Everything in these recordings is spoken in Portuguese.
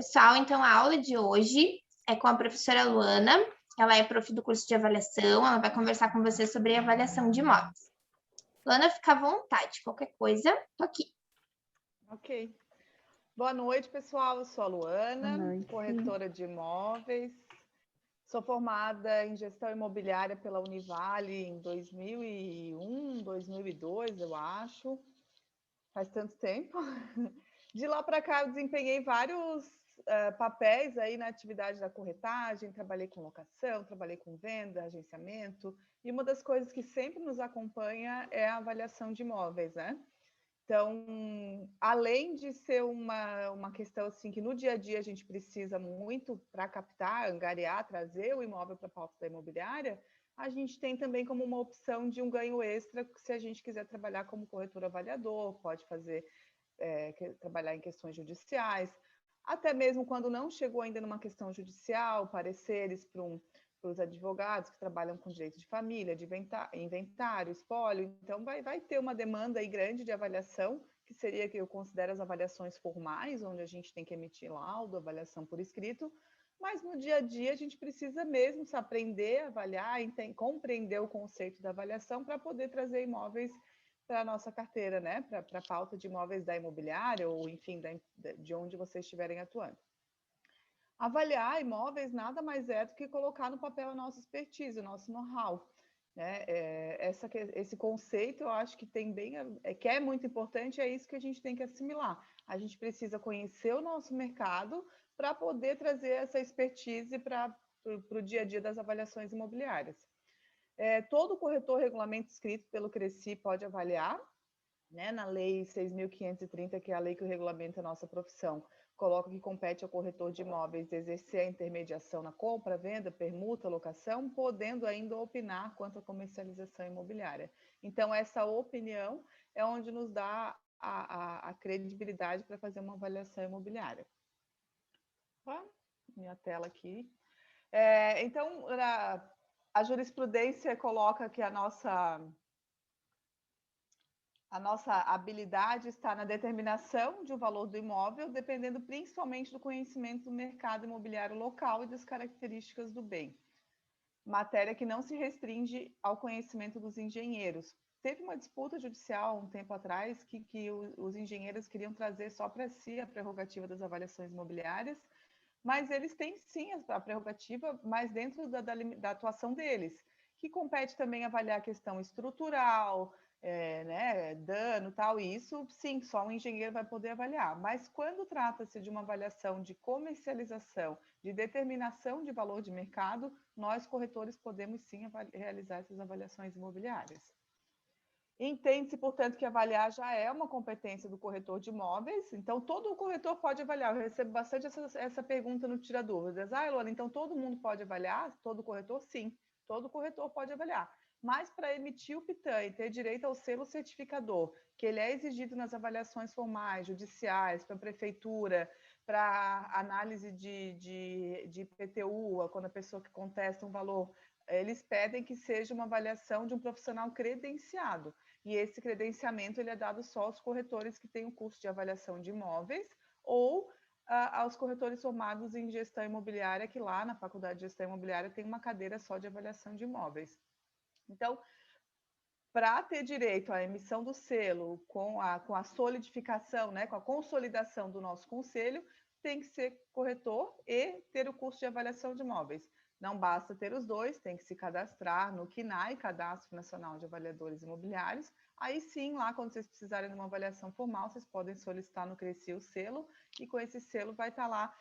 Pessoal, então a aula de hoje é com a professora Luana. Ela é prof do curso de avaliação. Ela vai conversar com você sobre avaliação de imóveis. Luana, fica à vontade. Qualquer coisa, tô aqui. Ok. Boa noite, pessoal. Eu sou a Boa Luana, noite. corretora de imóveis. Sou formada em gestão imobiliária pela Univale em 2001, 2002, eu acho. Faz tanto tempo. De lá para cá, eu desempenhei vários papéis aí na atividade da corretagem. Trabalhei com locação, trabalhei com venda, agenciamento. E uma das coisas que sempre nos acompanha é a avaliação de imóveis, né? Então, além de ser uma questão assim que no dia a dia a gente precisa muito para captar, angariar, trazer o imóvel para a pauta da imobiliária, a gente tem também como uma opção de um ganho extra se a gente quiser trabalhar como corretor avaliador, pode fazer trabalhar em questões judiciais, até mesmo quando não chegou ainda numa questão judicial, pareceres para os advogados que trabalham com direito de família, de inventário, espólio. Então, vai ter uma demanda aí grande de avaliação, que seria que eu considero as avaliações formais, onde a gente tem que emitir laudo, avaliação por escrito, mas no dia a dia a gente precisa mesmo aprender a avaliar, compreender o conceito da avaliação para poder trazer imóveis para a nossa carteira, né? Para a pauta de imóveis da imobiliária ou, enfim, de onde vocês estiverem atuando. Avaliar imóveis nada mais é do que colocar no papel a nossa expertise, o nosso know-how. Né? Esse conceito eu acho que tem que é muito importante, é isso que a gente tem que assimilar. A gente precisa conhecer o nosso mercado para poder trazer essa expertise para o dia a dia das avaliações imobiliárias. Todo corretor regulamento escrito pelo CRECI pode avaliar, né? Na Lei 6.530, que é a lei que regulamenta a nossa profissão, coloca que compete ao corretor de imóveis exercer a intermediação na compra, venda, permuta, locação, podendo ainda opinar quanto à comercialização imobiliária. Então, essa opinião é onde nos dá a credibilidade para fazer uma avaliação imobiliária. Minha tela aqui. Então, a jurisprudência coloca que a nossa habilidade está na determinação de um valor do imóvel, dependendo principalmente do conhecimento do mercado imobiliário local e das características do bem. Matéria que não se restringe ao conhecimento dos engenheiros. Teve uma disputa judicial um tempo atrás que os engenheiros queriam trazer só para si a prerrogativa das avaliações imobiliárias, mas eles têm sim a prerrogativa, mas dentro da atuação deles, que compete também avaliar a questão estrutural, né, dano, tal, e isso sim, só um engenheiro vai poder avaliar. Mas quando trata-se de uma avaliação de comercialização, de determinação de valor de mercado, nós, corretores, podemos sim realizar essas avaliações imobiliárias. Entende-se, portanto, que avaliar já é uma competência do corretor de imóveis, então todo corretor pode avaliar. Eu recebo bastante essa pergunta no Tira Dúvidas. Luana, então todo mundo pode avaliar? Todo corretor? Sim, todo corretor pode avaliar. Mas para emitir o PITAM e ter direito ao selo certificador, que ele é exigido nas avaliações formais, judiciais, para a prefeitura, para análise de IPTU, quando a pessoa que contesta um valor, eles pedem que seja uma avaliação de um profissional credenciado. E esse credenciamento ele é dado só aos corretores que têm o curso de avaliação de imóveis ou aos corretores formados em gestão imobiliária, que lá na Faculdade de Gestão Imobiliária tem uma cadeira só de avaliação de imóveis. Então, para ter direito à emissão do selo, com a solidificação, né, com a consolidação do nosso conselho, tem que ser corretor e ter o curso de avaliação de imóveis. Não basta ter os dois, tem que se cadastrar no CNAE, Cadastro Nacional de Avaliadores Imobiliários. Aí sim, lá quando vocês precisarem de uma avaliação formal, vocês podem solicitar no CRECI o selo, e com esse selo vai estar lá,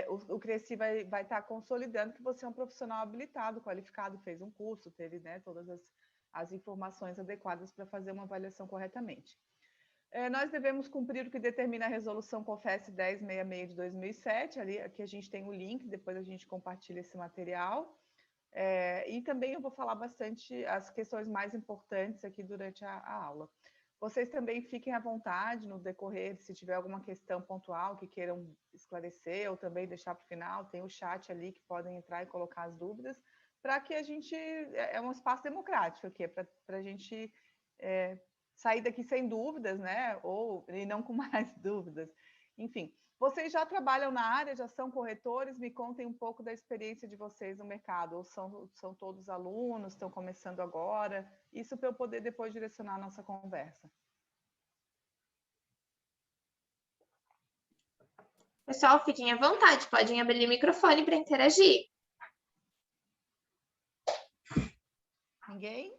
o CRECI vai estar consolidando que você é um profissional habilitado, qualificado, fez um curso, teve, né, todas as informações adequadas para fazer uma avaliação corretamente. Nós devemos cumprir o que determina a resolução COFES 1066 de 2007, ali, aqui a gente tem o link, depois a gente compartilha esse material. E também eu vou falar bastante as questões mais importantes aqui durante a aula. Vocês também fiquem à vontade no decorrer, se tiver alguma questão pontual que queiram esclarecer ou também deixar para o final, tem o chat ali que podem entrar e colocar as dúvidas, para que a gente... É um espaço democrático aqui, para a gente sair daqui sem dúvidas, né? E não com mais dúvidas. Enfim, Vocês já trabalham na área, já são corretores? Me contem um pouco da experiência de vocês no mercado. Ou são todos alunos, estão começando agora? Isso para eu poder depois direcionar a nossa conversa. Pessoal, fiquem à vontade, podem abrir o microfone para interagir. Ninguém?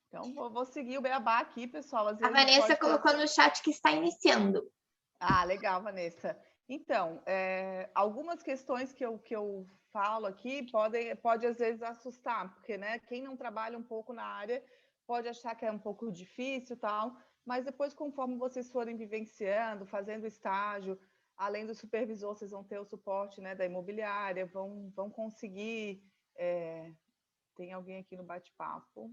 Então, vou seguir o beabá aqui, pessoal. Às A vezes Vanessa colocou no chat que está iniciando. Ah, legal, Vanessa. Então, algumas questões que eu falo aqui pode às vezes assustar, porque né, quem não trabalha um pouco na área pode achar que é um pouco difícil e tal, mas depois, conforme vocês forem vivenciando, fazendo estágio, além do supervisor, vocês vão ter o suporte, né, da imobiliária, vão conseguir. Tem alguém aqui no bate-papo.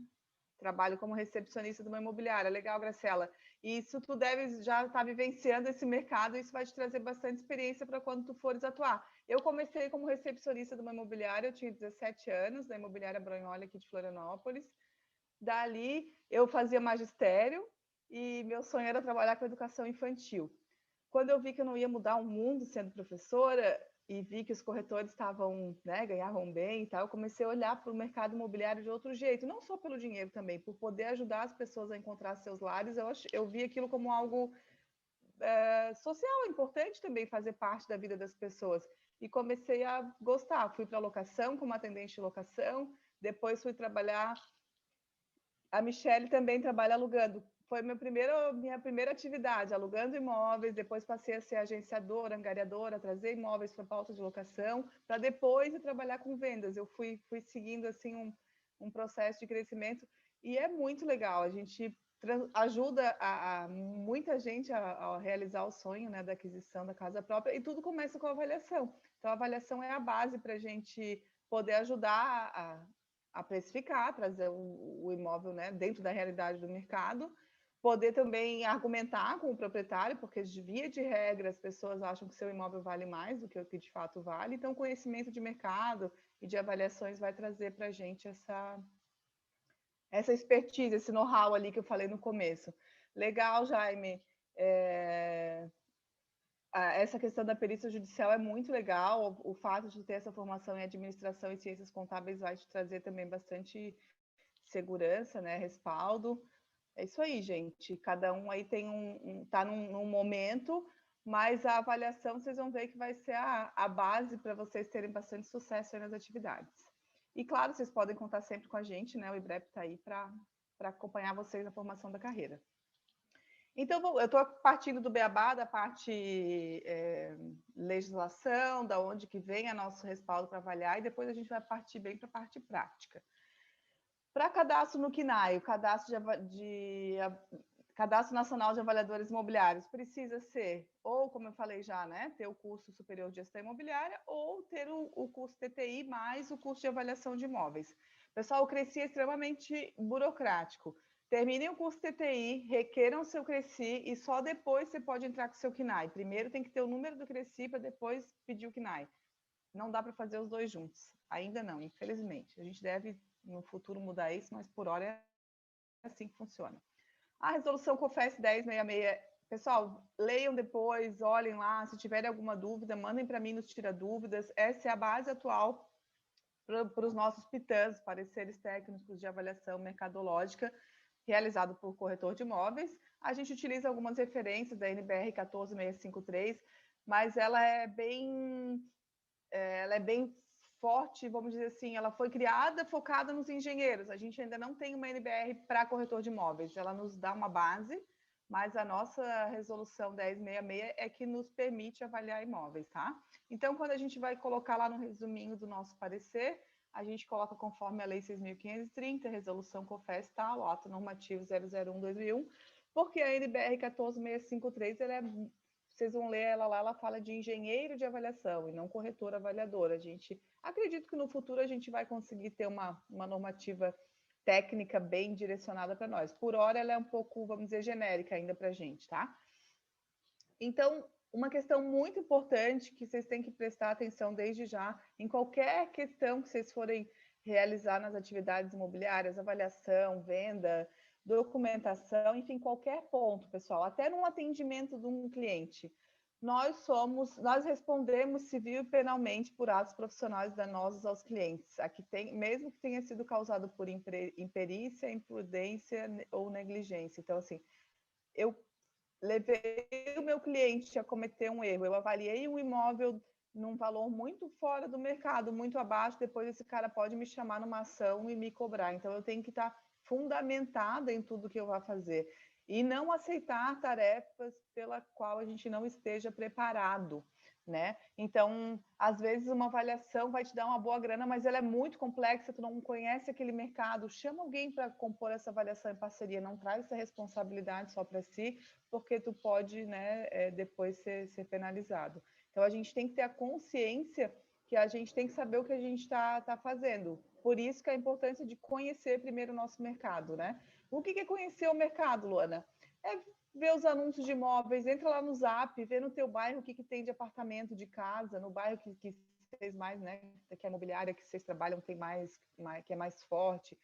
Trabalho como recepcionista de uma imobiliária. Legal, Graciela. E isso tu deve já estar vivenciando esse mercado, e isso vai te trazer bastante experiência para quando tu fores atuar. Eu comecei como recepcionista de uma imobiliária, eu tinha 17 anos, da imobiliária Bronholi aqui de Florianópolis. Dali eu fazia magistério e meu sonho era trabalhar com educação infantil. Quando eu vi que eu não ia mudar o mundo sendo professora, e vi que os corretores estavam, né, ganhavam bem e tal, eu comecei a olhar para o mercado imobiliário de outro jeito, não só pelo dinheiro também, por poder ajudar as pessoas a encontrar seus lares. Eu vi aquilo como algo social, importante também fazer parte da vida das pessoas. E comecei a gostar. Fui para a locação como atendente de locação, depois fui trabalhar. A Michelle também trabalha alugando. Foi minha primeira atividade, alugando imóveis. Depois passei a ser agenciadora, angariadora, trazer imóveis para pauta de locação, para depois ir trabalhar com vendas. Eu fui seguindo assim um processo de crescimento, e é muito legal. A gente ajuda muita gente a realizar o sonho, né, da aquisição da casa própria, e tudo começa com a avaliação. Então, a avaliação é a base para a gente poder ajudar a precificar, trazer o imóvel, né, dentro da realidade do mercado, poder também argumentar com o proprietário, porque via de regra as pessoas acham que seu imóvel vale mais do que o que de fato vale. Então, conhecimento de mercado e de avaliações vai trazer para a gente essa expertise, esse know-how ali que eu falei no começo. Legal, Jaime. Essa questão da perícia judicial é muito legal. O fato de ter essa formação em administração e ciências contábeis vai te trazer também bastante segurança, né? Respaldo. É isso aí, gente. Cada um aí tem tá num momento, mas a avaliação vocês vão ver que vai ser a base para vocês terem bastante sucesso aí nas atividades. E claro, vocês podem contar sempre com a gente, né? O IBREP está aí para acompanhar vocês na formação da carreira. Então, eu estou partindo do beabá, da parte legislação, da onde que vem a nosso respaldo para avaliar, e depois a gente vai partir bem para a parte prática. Para cadastro no CNAE, o Cadastro Nacional de Avaliadores Imobiliários, precisa ser, ou como eu falei já, né, ter o curso superior de gestão imobiliária, ou ter o curso TTI mais o curso de avaliação de imóveis. Pessoal, o CRECI é extremamente burocrático. Terminem o curso TTI, requeram o seu CRECI e só depois você pode entrar com o seu CNAE. Primeiro tem que ter o número do CRECI para depois pedir o CNAE. Não dá para fazer os dois juntos. Ainda não, infelizmente. A gente deve, no futuro, mudar isso, mas por hora é assim que funciona. A resolução COFES 1066. Pessoal, leiam depois, olhem lá. Se tiverem alguma dúvida, mandem para mim nos Tira Dúvidas. Essa é a base atual para os nossos PITANs, pareceres técnicos de avaliação mercadológica, realizado por corretor de imóveis. A gente utiliza algumas referências da NBR 14653, mas ela é bem forte, vamos dizer assim. Ela foi criada focada nos engenheiros. A gente ainda não tem uma NBR para corretor de imóveis. Ela nos dá uma base, mas a nossa resolução 1066 é que nos permite avaliar imóveis, tá? Então, quando a gente vai colocar lá no resuminho do nosso parecer, a gente coloca conforme a Lei 6.530, resolução COFES tal, ato normativo 001/2001, porque a NBR 14653, vocês vão ler ela lá, ela fala de engenheiro de avaliação e não corretor avaliador. A gente acredito que no futuro a gente vai conseguir ter uma normativa técnica bem direcionada para nós. Por hora, ela é um pouco, vamos dizer, genérica ainda para a gente, tá? Então, uma questão muito importante que vocês têm que prestar atenção desde já, em qualquer questão que vocês forem realizar nas atividades imobiliárias, avaliação, venda, documentação, enfim, qualquer ponto, pessoal, até no atendimento de um cliente. Nós respondemos civil e penalmente por atos profissionais danosos aos clientes, mesmo que tenha sido causado por imperícia, imprudência ou negligência. Então, assim, eu levei o meu cliente a cometer um erro, eu avaliei um imóvel num valor muito fora do mercado, muito abaixo, depois esse cara pode me chamar numa ação e me cobrar. Então, eu tenho que estar fundamentada em tudo que eu vou fazer e não aceitar tarefas pela qual a gente não esteja preparado, né? Então, às vezes uma avaliação vai te dar uma boa grana, mas ela é muito complexa, tu não conhece aquele mercado, chama alguém para compor essa avaliação em parceria, não traz essa responsabilidade só para si, porque tu pode, né, depois ser penalizado. Então, a gente tem que ter a consciência que a gente tem que saber o que a gente está fazendo. Por isso que a importância de conhecer primeiro o nosso mercado, né? O que é conhecer o mercado, Luana? É ver os anúncios de imóveis, entra lá no Zap, vê no teu bairro o que tem de apartamento, de casa, no bairro que vocês mais, né, que é imobiliária, que vocês trabalham, tem que é mais forte.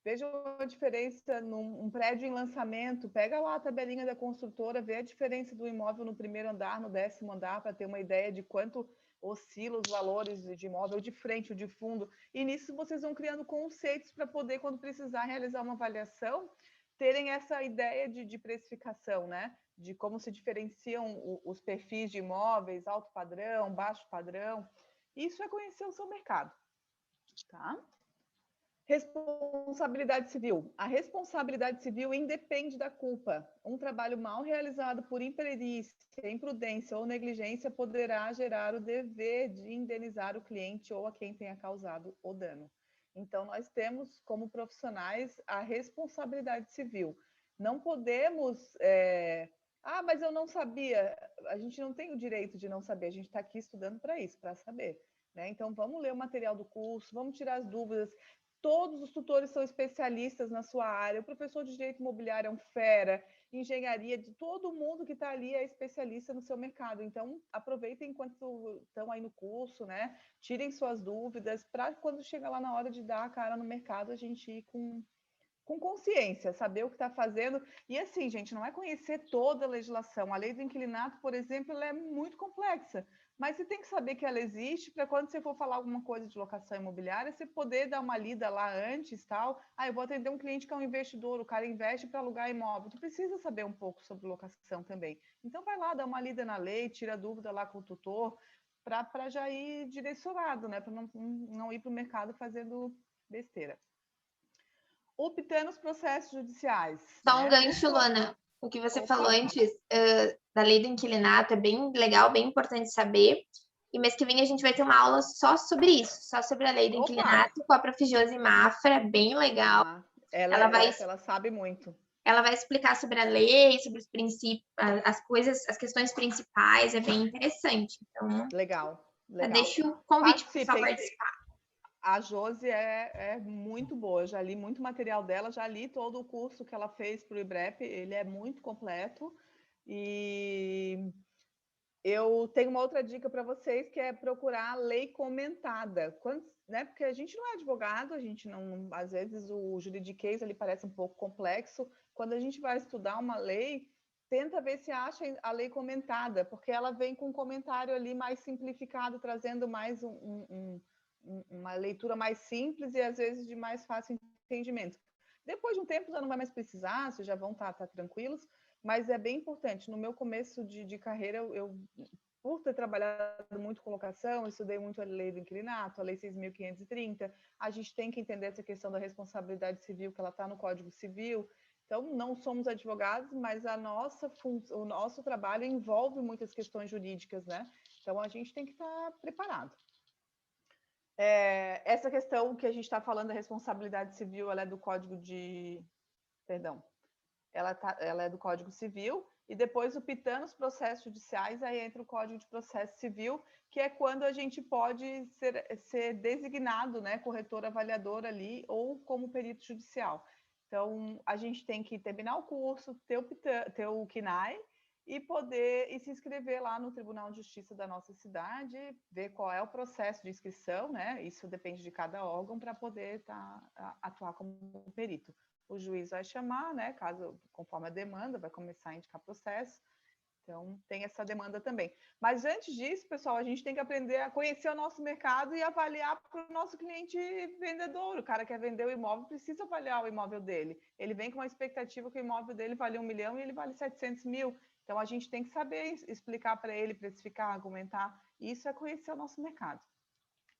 Veja a diferença num prédio em lançamento, pega lá a tabelinha da construtora, vê a diferença do imóvel no primeiro andar, no 10º andar, para ter uma ideia de quanto oscila os valores de imóvel de frente ou de fundo. E nisso vocês vão criando conceitos para poder, quando precisar realizar uma avaliação, terem essa ideia de precificação, né? De como se diferenciam os perfis de imóveis, alto padrão, baixo padrão. Isso é conhecer o seu mercado, tá? Responsabilidade civil. A responsabilidade civil independe da culpa. Um trabalho mal realizado por imperícia, imprudência ou negligência poderá gerar o dever de indenizar o cliente ou a quem tenha causado o dano. Então, nós temos, como profissionais, a responsabilidade civil. Não podemos... mas eu não sabia. A gente não tem o direito de não saber. A gente está aqui estudando para isso, para saber. Né? Então, vamos ler o material do curso, vamos tirar as dúvidas. Todos os tutores são especialistas na sua área, o professor de direito imobiliário é um fera, engenharia, de todo mundo que está ali é especialista no seu mercado. Então, aproveitem enquanto estão aí no curso, né? Tirem suas dúvidas, para quando chega lá na hora de dar a cara no mercado, a gente ir com consciência, saber o que está fazendo. E assim, gente, não é conhecer toda a legislação. A lei do inquilinato, por exemplo, ela é muito complexa, mas você tem que saber que ela existe para quando você for falar alguma coisa de locação imobiliária, você poder dar uma lida lá antes, tal. Eu vou atender um cliente que é um investidor, o cara investe para alugar imóvel. Tu precisa saber um pouco sobre locação também. Então vai lá, dá uma lida na lei, tira dúvida lá com o tutor, para já ir direcionado, né? Para não ir para o mercado fazendo besteira. Optando os processos judiciais. Só um Né? gancho, Luana. O que você falou antes da lei do inquilinato é bem legal, bem importante saber. E mês que vem a gente vai ter uma aula só sobre isso, só sobre a lei do inquilinato, com a Prof. Josi Mafra, bem legal. Ela sabe muito. Ela vai explicar sobre a lei, sobre os princípios, as coisas, as questões principais, é bem interessante. Então, legal. Deixa o convite para o pessoal participar. A Josi é muito boa, eu já li muito material dela, já li todo o curso que ela fez para o IBREP, ele é muito completo. E eu tenho uma outra dica para vocês, que é procurar a lei comentada. Né? Porque a gente não é advogado, a gente não, às vezes o juridiquês ali parece um pouco complexo. Quando a gente vai estudar uma lei, tenta ver se acha a lei comentada, porque ela vem com um comentário ali mais simplificado, trazendo mais uma leitura mais simples e às vezes de mais fácil entendimento. Depois de um tempo já não vai mais precisar, vocês já vão estar tranquilos, mas é bem importante. No meu começo de carreira, eu por ter trabalhado muito com locação, estudei muito a lei do inquilinato, a lei 6.530, a gente tem que entender essa questão da responsabilidade civil, que ela está no Código Civil. Então, não somos advogados, mas o nosso trabalho envolve muitas questões jurídicas, né? Então, a gente tem que estar preparado. Essa questão que a gente está falando da responsabilidade civil, ela é do Código de... Perdão. Ela é do Código Civil, e depois o pitando os processos judiciais, aí entra o Código de Processo Civil, que é quando a gente pode ser designado, né, corretor avaliador ali, ou como perito judicial. Então, a gente tem que terminar o curso, ter o KNAI, e poder se inscrever lá no Tribunal de Justiça da nossa cidade, ver qual é o processo de inscrição, né? Isso depende de cada órgão, para poder atuar como perito. O juiz vai chamar, né? Caso, conforme a demanda, vai começar a indicar processo. Então, tem essa demanda também. Mas antes disso, pessoal, a gente tem que aprender a conhecer o nosso mercado e avaliar para o nosso cliente vendedor. O cara que quer vender o imóvel precisa avaliar o imóvel dele. Ele vem com uma expectativa que o imóvel dele vale 1 milhão e ele vale 700 mil. Então, a gente tem que saber explicar para ele, precificar, argumentar. Isso é conhecer o nosso mercado.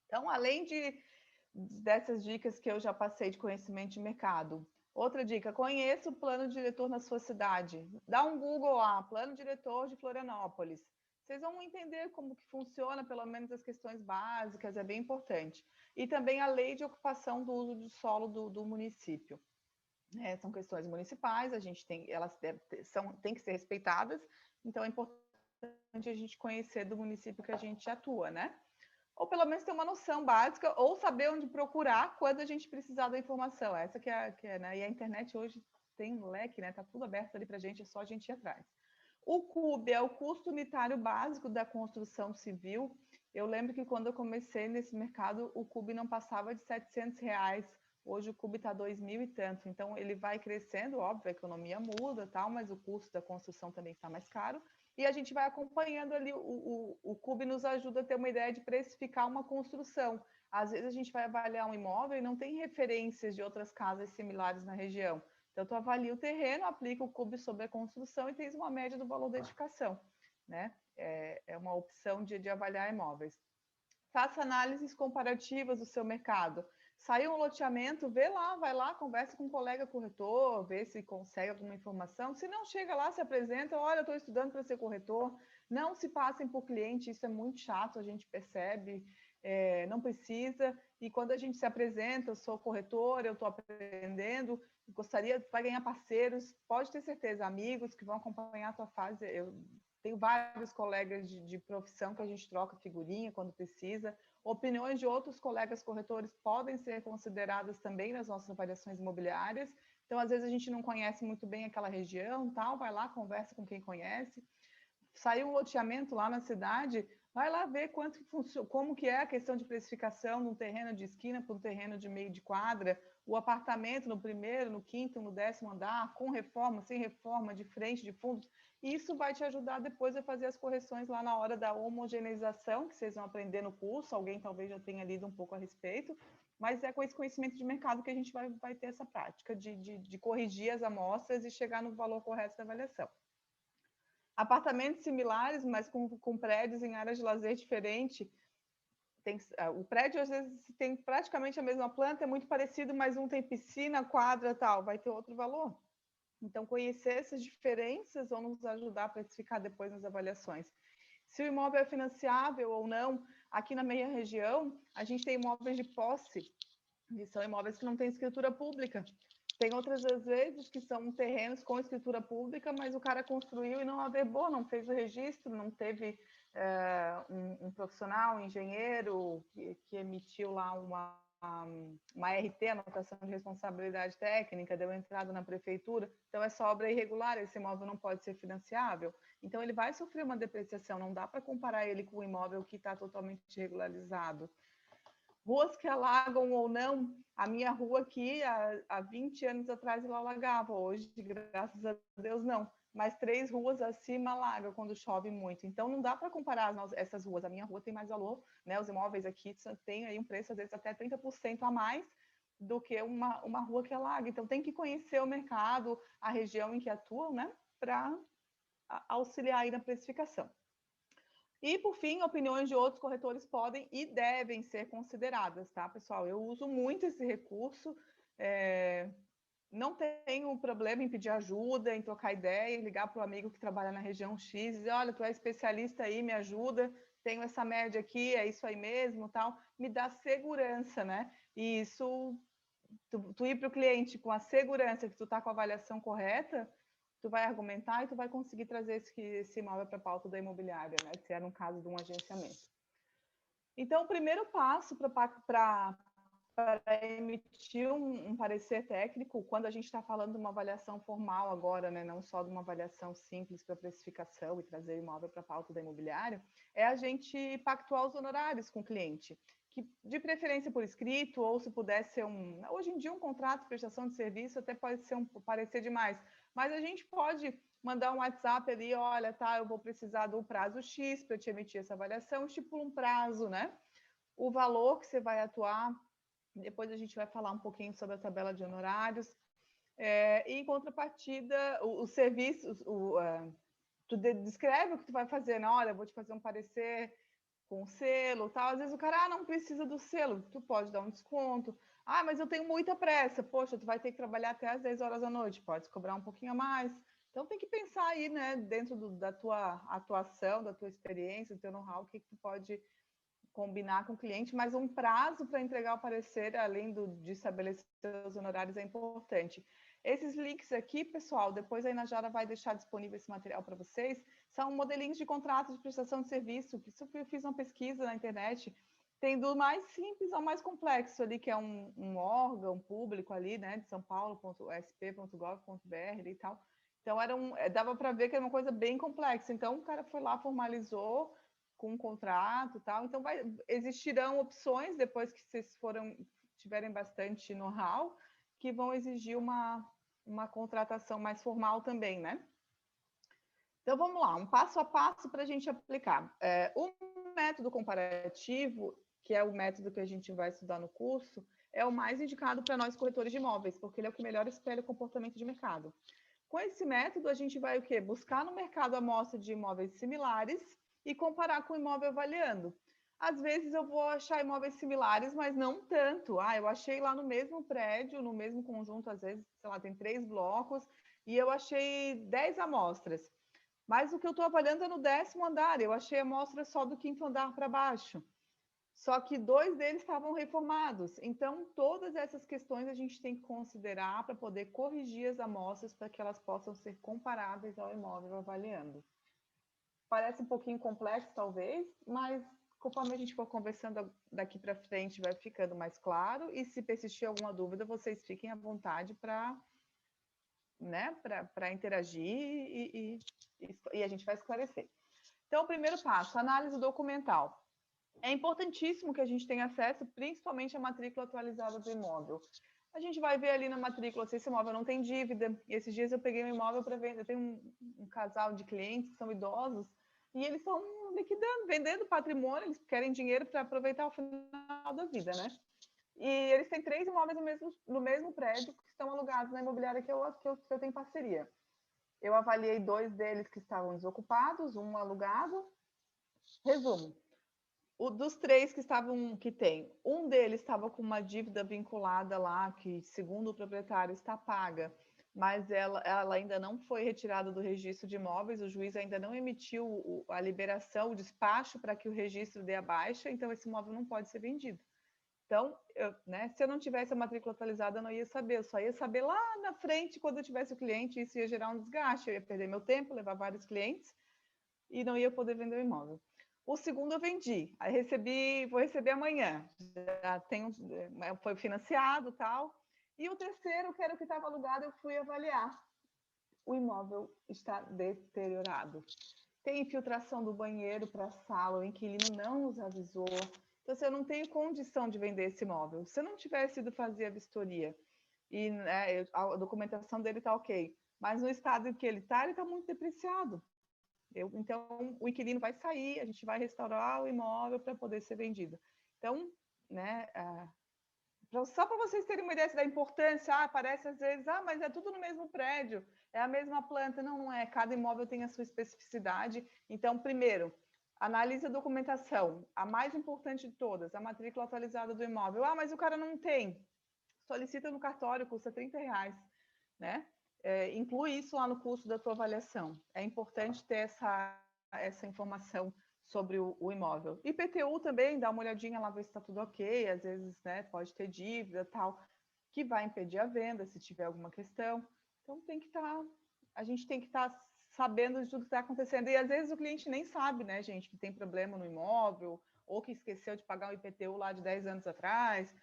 Então, além dessas dicas que eu já passei de conhecimento de mercado, outra dica, conheça o plano diretor na sua cidade. Dá um Google lá, plano diretor de Florianópolis. Vocês vão entender como que funciona, pelo menos as questões básicas, é bem importante. E também a lei de ocupação do uso de solo do município. São questões municipais, elas têm que ser respeitadas, então é importante a gente conhecer do município que a gente atua, né? Ou pelo menos ter uma noção básica, ou saber onde procurar quando a gente precisar da informação. Essa que é, né? E a internet hoje tem um leque, né? Tá tudo aberto ali para a gente, é só a gente ir atrás. O CUB é o custo unitário básico da construção civil. Eu lembro que quando eu comecei nesse mercado, o CUB não passava de R$700. Hoje o CUB está 2.000 e tanto. Então ele vai crescendo, óbvio, a economia muda, tal, mas o custo da construção também está mais caro. E a gente vai acompanhando ali, o CUB nos ajuda a ter uma ideia de precificar uma construção. Às vezes a gente vai avaliar um imóvel e não tem referências de outras casas similares na região. Então, tu avalia o terreno, aplica o CUB sobre a construção e tens uma média do valor da edificação, né? É uma opção de avaliar imóveis. Faça análises comparativas do seu mercado. Saiu um loteamento, vê lá, vai lá, conversa com um colega corretor, vê se consegue alguma informação. Se não, chega lá, se apresenta, olha, eu estou estudando para ser corretor. Não se passem por cliente, isso é muito chato, a gente percebe, não precisa. E quando a gente se apresenta, eu sou corretor, eu estou aprendendo, gostaria, vai ganhar parceiros, pode ter certeza, amigos que vão acompanhar a tua fase. Eu tenho vários colegas de profissão que a gente troca figurinha quando precisa. Opiniões de outros colegas corretores podem ser consideradas também nas nossas avaliações imobiliárias. Então, às vezes, a gente não conhece muito bem aquela região, tal, vai lá, conversa com quem conhece. Saiu um loteamento lá na cidade, vai lá ver quanto funciona, como que é a questão de precificação num terreno de esquina para um terreno de meio de quadra, o apartamento no primeiro, no quinto, no 10º andar, com reforma, sem reforma, de frente, de fundo. Isso vai te ajudar depois a fazer as correções lá na hora da homogeneização, que vocês vão aprender no curso, alguém talvez já tenha lido um pouco a respeito, mas é com esse conhecimento de mercado que a gente vai ter essa prática de corrigir as amostras e chegar no valor correto da avaliação. Apartamentos similares, mas com prédios em áreas de lazer diferente. O prédio, às vezes, tem praticamente a mesma planta, é muito parecido, mas um tem piscina, quadra, tal, vai ter outro valor. Então, conhecer essas diferenças vão nos ajudar a precificar depois nas avaliações. Se o imóvel é financiável ou não, aqui na minha região, a gente tem imóveis de posse, e são imóveis que não têm escritura pública. Tem outras, às vezes, que são terrenos com escritura pública, mas o cara construiu e não averbou, não fez o registro, não teve um profissional, um engenheiro, que emitiu lá uma RT, anotação de responsabilidade técnica, deu entrada na prefeitura. Então, essa obra é irregular, esse imóvel não pode ser financiável. Então, ele vai sofrer uma depreciação, não dá para comparar ele com o imóvel que está totalmente regularizado. Ruas que alagam ou não, a minha rua aqui, há 20 anos atrás, ela alagava. Hoje, graças a Deus, não. Mas 3 ruas acima alaga quando chove muito. Então, não dá para comparar essas ruas. A minha rua tem mais valor, né? Os imóveis aqui têm aí um preço, às vezes, até 30% a mais do que uma rua que alaga. Então, tem que conhecer o mercado, a região em que atuam, né? Para auxiliar aí na precificação. E, por fim, opiniões de outros corretores podem e devem ser consideradas, tá, pessoal? Eu uso muito esse recurso, não tenho problema em pedir ajuda, em trocar ideia, em ligar para o amigo que trabalha na região X e dizer, olha, tu é especialista aí, me ajuda, tenho essa média aqui, é isso aí mesmo, tal. Me dá segurança, né? E isso, tu ir para o cliente com a segurança que tu está com a avaliação correta, tu vai argumentar e tu vai conseguir trazer esse imóvel para a pauta da imobiliária, né? Se é no caso de um agenciamento. Então, o primeiro passo para emitir um parecer técnico, quando a gente está falando de uma avaliação formal agora, né? Não só de uma avaliação simples para precificação e trazer o imóvel para a pauta da imobiliária, é a gente pactuar os honorários com o cliente. Que, de preferência por escrito, ou se puder ser hoje em dia um contrato de prestação de serviço até pode ser parecer demais, mas a gente pode mandar um WhatsApp ali, olha, tá, eu vou precisar do prazo X para te emitir essa avaliação, estipula um prazo, né? O valor que você vai atuar, depois a gente vai falar um pouquinho sobre a tabela de honorários. E em contrapartida, os serviços, tu descreve o que tu vai fazer, né? Olha, eu vou te fazer um parecer com selo, tal. Às vezes o cara, não precisa do selo, tu pode dar um desconto. Ah, mas eu tenho muita pressa. Poxa, tu vai ter que trabalhar até às 10 horas da noite, pode cobrar um pouquinho a mais. Então tem que pensar aí, né, dentro da tua atuação, da tua experiência, do teu know-how, o que tu pode combinar com o cliente, mas um prazo para entregar o parecer, além de estabelecer os honorários, é importante. Esses links aqui, pessoal, depois a Inajara vai deixar disponível esse material para vocês, são modelinhos de contrato de prestação de serviço. Isso eu fiz uma pesquisa na internet, tem do mais simples ao mais complexo ali, que é um órgão público ali, né, de São Paulo.sp.gov.br e tal. Então, dava para ver que era uma coisa bem complexa. Então, o cara foi lá, formalizou com um contrato e tal. Então, existirão opções, depois que vocês tiverem bastante know-how, que vão exigir uma contratação mais formal também, né? Então, vamos lá, um passo a passo para a gente aplicar. O método comparativo, que é o método que a gente vai estudar no curso, é o mais indicado para nós corretores de imóveis, porque ele é o que melhor espelha o comportamento de mercado. Com esse método, a gente vai o quê? Buscar no mercado a amostra de imóveis similares e comparar com o imóvel avaliando. Às vezes eu vou achar imóveis similares, mas não tanto. Eu achei lá no mesmo prédio, no mesmo conjunto, às vezes, sei lá, tem 3 blocos, e eu achei 10 amostras. Mas o que eu estou avaliando é no 10º andar, eu achei amostra só do 5º andar para baixo. Só que 2 deles estavam reformados. Então, todas essas questões a gente tem que considerar para poder corrigir as amostras para que elas possam ser comparáveis ao imóvel avaliando. Parece um pouquinho complexo, talvez, mas conforme a gente for conversando daqui para frente, vai ficando mais claro. E se persistir alguma dúvida, vocês fiquem à vontade para, né, para interagir e a gente vai esclarecer. Então, o primeiro passo, análise documental. É importantíssimo que a gente tenha acesso, principalmente à matrícula atualizada do imóvel. A gente vai ver ali na matrícula se esse imóvel não tem dívida. E esses dias eu peguei um imóvel para vender. Eu tenho um casal de clientes que são idosos e eles estão liquidando, vendendo patrimônio, eles querem dinheiro para aproveitar o final da vida, né? E eles têm 3 imóveis no mesmo prédio que estão alugados na imobiliária que eu tenho parceria. Eu avaliei 2 deles que estavam desocupados, um alugado. Resumo. Dos 3 que tem, um deles estava com uma dívida vinculada lá, que, segundo o proprietário, está paga, mas ela ainda não foi retirada do registro de imóveis, o juiz ainda não emitiu a liberação, o despacho para que o registro dê a baixa, então esse imóvel não pode ser vendido. Então, se eu não tivesse a matrícula atualizada, eu não ia saber, eu só ia saber lá na frente, quando eu tivesse o cliente, isso ia gerar um desgaste, eu ia perder meu tempo, levar vários clientes e não ia poder vender o imóvel. O segundo eu vendi, aí vou receber amanhã, já foi financiado e tal. E o terceiro, que era o que estava alugado, eu fui avaliar. O imóvel está deteriorado. Tem infiltração do banheiro para a sala, o inquilino não nos avisou. Então, eu não tenho condição de vender esse imóvel. Se eu não tivesse ido fazer a vistoria e a documentação dele está ok, mas no estado em que ele está muito depreciado. Então, o inquilino vai sair, a gente vai restaurar o imóvel para poder ser vendido. Então, só para vocês terem uma ideia da importância, parece às vezes, mas é tudo no mesmo prédio, é a mesma planta. Não, não é, cada imóvel tem a sua especificidade. Então, primeiro, analise a documentação, a mais importante de todas, a matrícula atualizada do imóvel. Mas o cara não tem, solicita no cartório, custa R$30, né? Inclui isso lá no custo da tua avaliação. É importante ter essa informação sobre o imóvel. IPTU também, dá uma olhadinha lá, ver se está tudo ok, às vezes, né, pode ter dívida, tal, que vai impedir a venda, se tiver alguma questão. Então, a gente tem que estar sabendo de tudo que está acontecendo. E, às vezes, o cliente nem sabe, né, gente, que tem problema no imóvel, ou que esqueceu de pagar o IPTU lá de 10 anos atrás,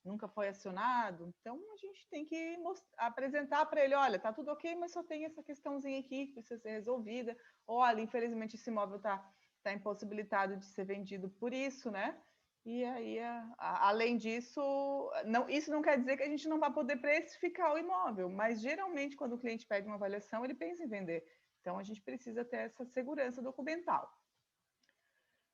nunca foi acionado. Então, a gente tem que apresentar para ele, olha, tá tudo ok, mas só tem essa questãozinha aqui que precisa ser resolvida. Olha, infelizmente, esse imóvel está impossibilitado de ser vendido por isso, né? E aí, além disso, isso não quer dizer que a gente não vai poder precificar o imóvel, mas geralmente, quando o cliente pede uma avaliação, ele pensa em vender. Então, a gente precisa ter essa segurança documental.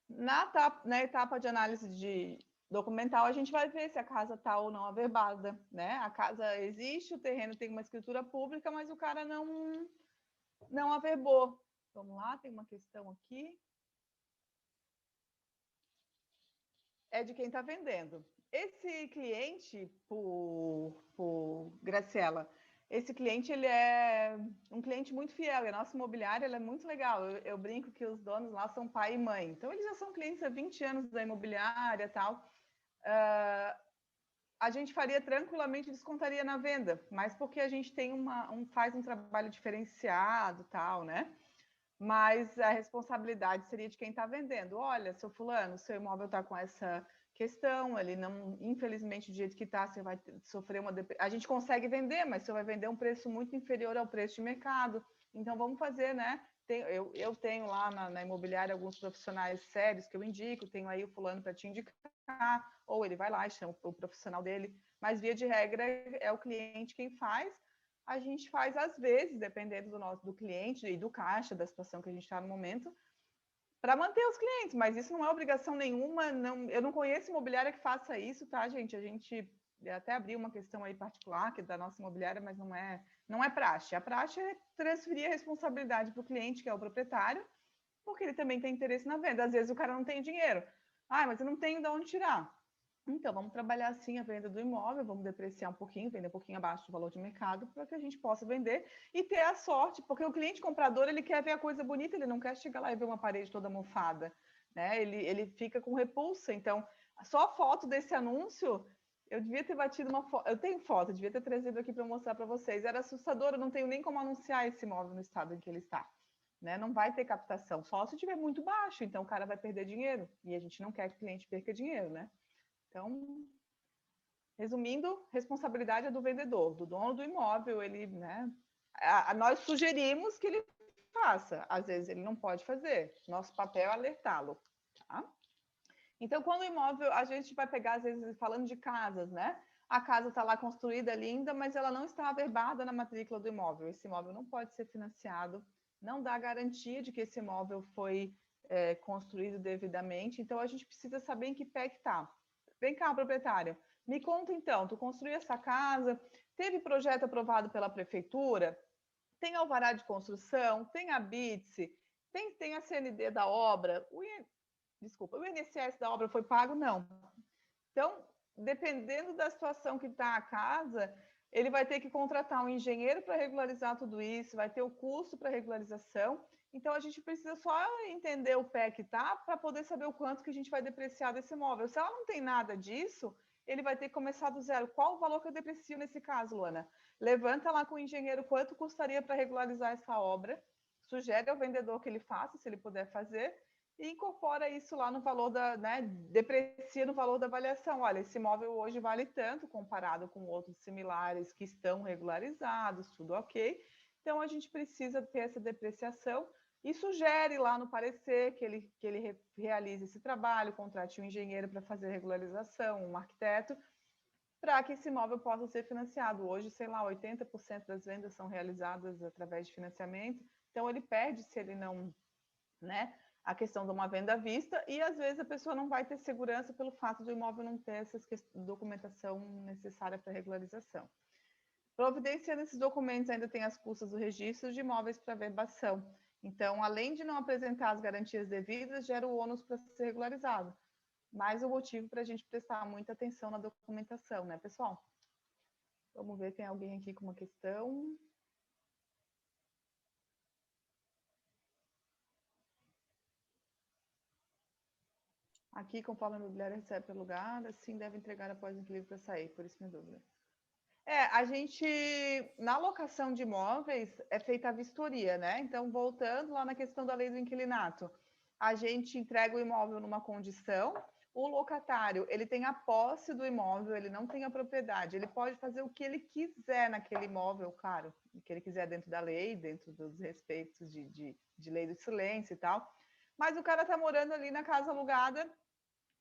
Na etapa de análise de documental, a gente vai ver se a casa está ou não averbada, né? A casa existe, o terreno tem uma escritura pública, mas o cara não averbou. Vamos lá, tem uma questão aqui. É de quem está vendendo. Esse cliente, por Graciela, esse cliente ele é um cliente muito fiel, e a nossa imobiliária ela é muito legal. Eu brinco que os donos lá são pai e mãe, então eles já são clientes há 20 anos da imobiliária e tal. A gente faria tranquilamente, descontaria na venda, mas porque a gente tem faz um trabalho diferenciado tal, né? Mas a responsabilidade seria de quem está vendendo. Olha, seu fulano, seu imóvel está com essa questão, ele não, infelizmente, do jeito que está, você vai sofrer uma... A gente consegue vender, mas você vai vender um preço muito inferior ao preço de mercado. Então, vamos fazer, né? Eu tenho lá na imobiliária alguns profissionais sérios que eu indico, tenho aí o fulano para te indicar, ou ele vai lá e chama o profissional dele, mas via de regra é o cliente quem faz. A gente faz às vezes, dependendo do cliente e do caixa, da situação que a gente está no momento, para manter os clientes, mas isso não é obrigação nenhuma, eu não conheço imobiliária que faça isso, tá, gente? A gente até abriu uma questão aí particular que é da nossa imobiliária, mas não é praxe. A praxe é transferir a responsabilidade para o cliente, que é o proprietário, porque ele também tem interesse na venda. Às vezes o cara não tem dinheiro. Ah, mas eu não tenho de onde tirar. Então, vamos trabalhar assim a venda do imóvel, vamos depreciar um pouquinho, vender um pouquinho abaixo do valor de mercado, para que a gente possa vender e ter a sorte, porque o cliente comprador, ele quer ver a coisa bonita, ele não quer chegar lá e ver uma parede toda mofada, né? Ele fica com repulsa. Então, só a foto desse anúncio, eu devia ter batido uma foto, eu tenho foto, eu devia ter trazido aqui para mostrar para vocês, era assustador, eu não tenho nem como anunciar esse imóvel no estado em que ele está. Né? Não vai ter captação, só se estiver muito baixo, então o cara vai perder dinheiro, e a gente não quer que o cliente perca dinheiro, né? Então, resumindo, responsabilidade é do vendedor, do dono do imóvel. Ele, né? Nós sugerimos que ele faça. Às vezes ele não pode fazer. Nosso papel é alertá-lo. Tá? Então, quando o imóvel, a gente vai pegar, às vezes, falando de casas, né? A casa está lá construída, linda, mas ela não está averbada na matrícula do imóvel. Esse imóvel não pode ser financiado, não dá garantia de que esse imóvel foi construído devidamente. Então, a gente precisa saber em que pé que está. Vem cá, proprietário. Me conta então, tu construiu essa casa, teve projeto aprovado pela prefeitura, tem alvará de construção, tem a BITS, tem a CND da obra, o INSS da obra foi pago? Não. Então, dependendo da situação que está a casa, ele vai ter que contratar um engenheiro para regularizar tudo isso, vai ter o custo para regularização. Então, a gente precisa só entender o pé que está para poder saber o quanto que a gente vai depreciar desse imóvel. Se ela não tem nada disso, ele vai ter que começar do zero. Qual o valor que eu deprecio nesse caso, Luana? Levanta lá com o engenheiro quanto custaria para regularizar essa obra, sugere ao vendedor que ele faça, se ele puder fazer, e incorpora isso lá no valor né, deprecia no valor da avaliação. Olha, esse imóvel hoje vale tanto comparado com outros similares que estão regularizados, tudo ok. Então, a gente precisa ter essa depreciação e sugere lá no parecer que ele realize esse trabalho, contrate um engenheiro para fazer a regularização, um arquiteto, para que esse imóvel possa ser financiado. Hoje, sei lá, 80% das vendas são realizadas através de financiamento, então ele perde se ele não, né, a questão de uma venda à vista, e às vezes a pessoa não vai ter segurança pelo fato do imóvel não ter essa documentação necessária para regularização. Providenciando esses documentos, ainda tem as custas do registro de imóveis para verbação. Então, além de não apresentar as garantias devidas, gera o ônus para ser regularizado. Mais um motivo para a gente prestar muita atenção na documentação, né, pessoal? Vamos ver, tem alguém aqui com uma questão. Aqui, conforme a imobiliária recebe pelo lugar, assim deve entregar após o inquilino para sair, por isso minha dúvida. A gente, na locação de imóveis, é feita a vistoria, né? Então, voltando lá na questão da lei do inquilinato, a gente entrega o imóvel numa condição, o locatário, ele tem a posse do imóvel, ele não tem a propriedade, ele pode fazer o que ele quiser naquele imóvel, claro, o que ele quiser dentro da lei, dentro dos respeitos de lei do silêncio e tal, mas o cara tá morando ali na casa alugada,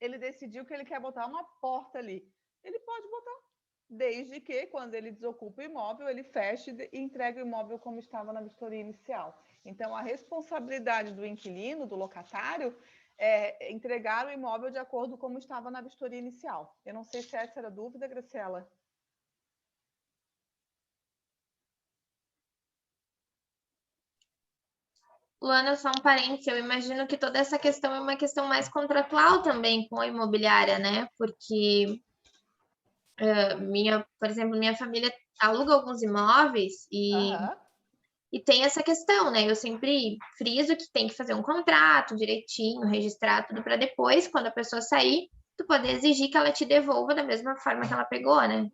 ele decidiu que ele quer botar uma porta ali, ele pode botar. desde que, quando ele desocupa o imóvel, ele feche e entregue o imóvel como estava na vistoria inicial. Então, a responsabilidade do inquilino, do locatário, é entregar o imóvel de acordo com como estava na vistoria inicial. Eu não sei se essa era a dúvida, Graciela. Luana, só um parênteses, eu imagino que toda essa questão é uma questão mais contratual também com a imobiliária, né? Porque por exemplo, minha família aluga alguns imóveis Aham. e tem essa questão, né? Eu sempre friso que tem que fazer um contrato direitinho, registrar tudo para depois, quando a pessoa sair, tu poder exigir que ela te devolva da mesma forma que ela pegou, né?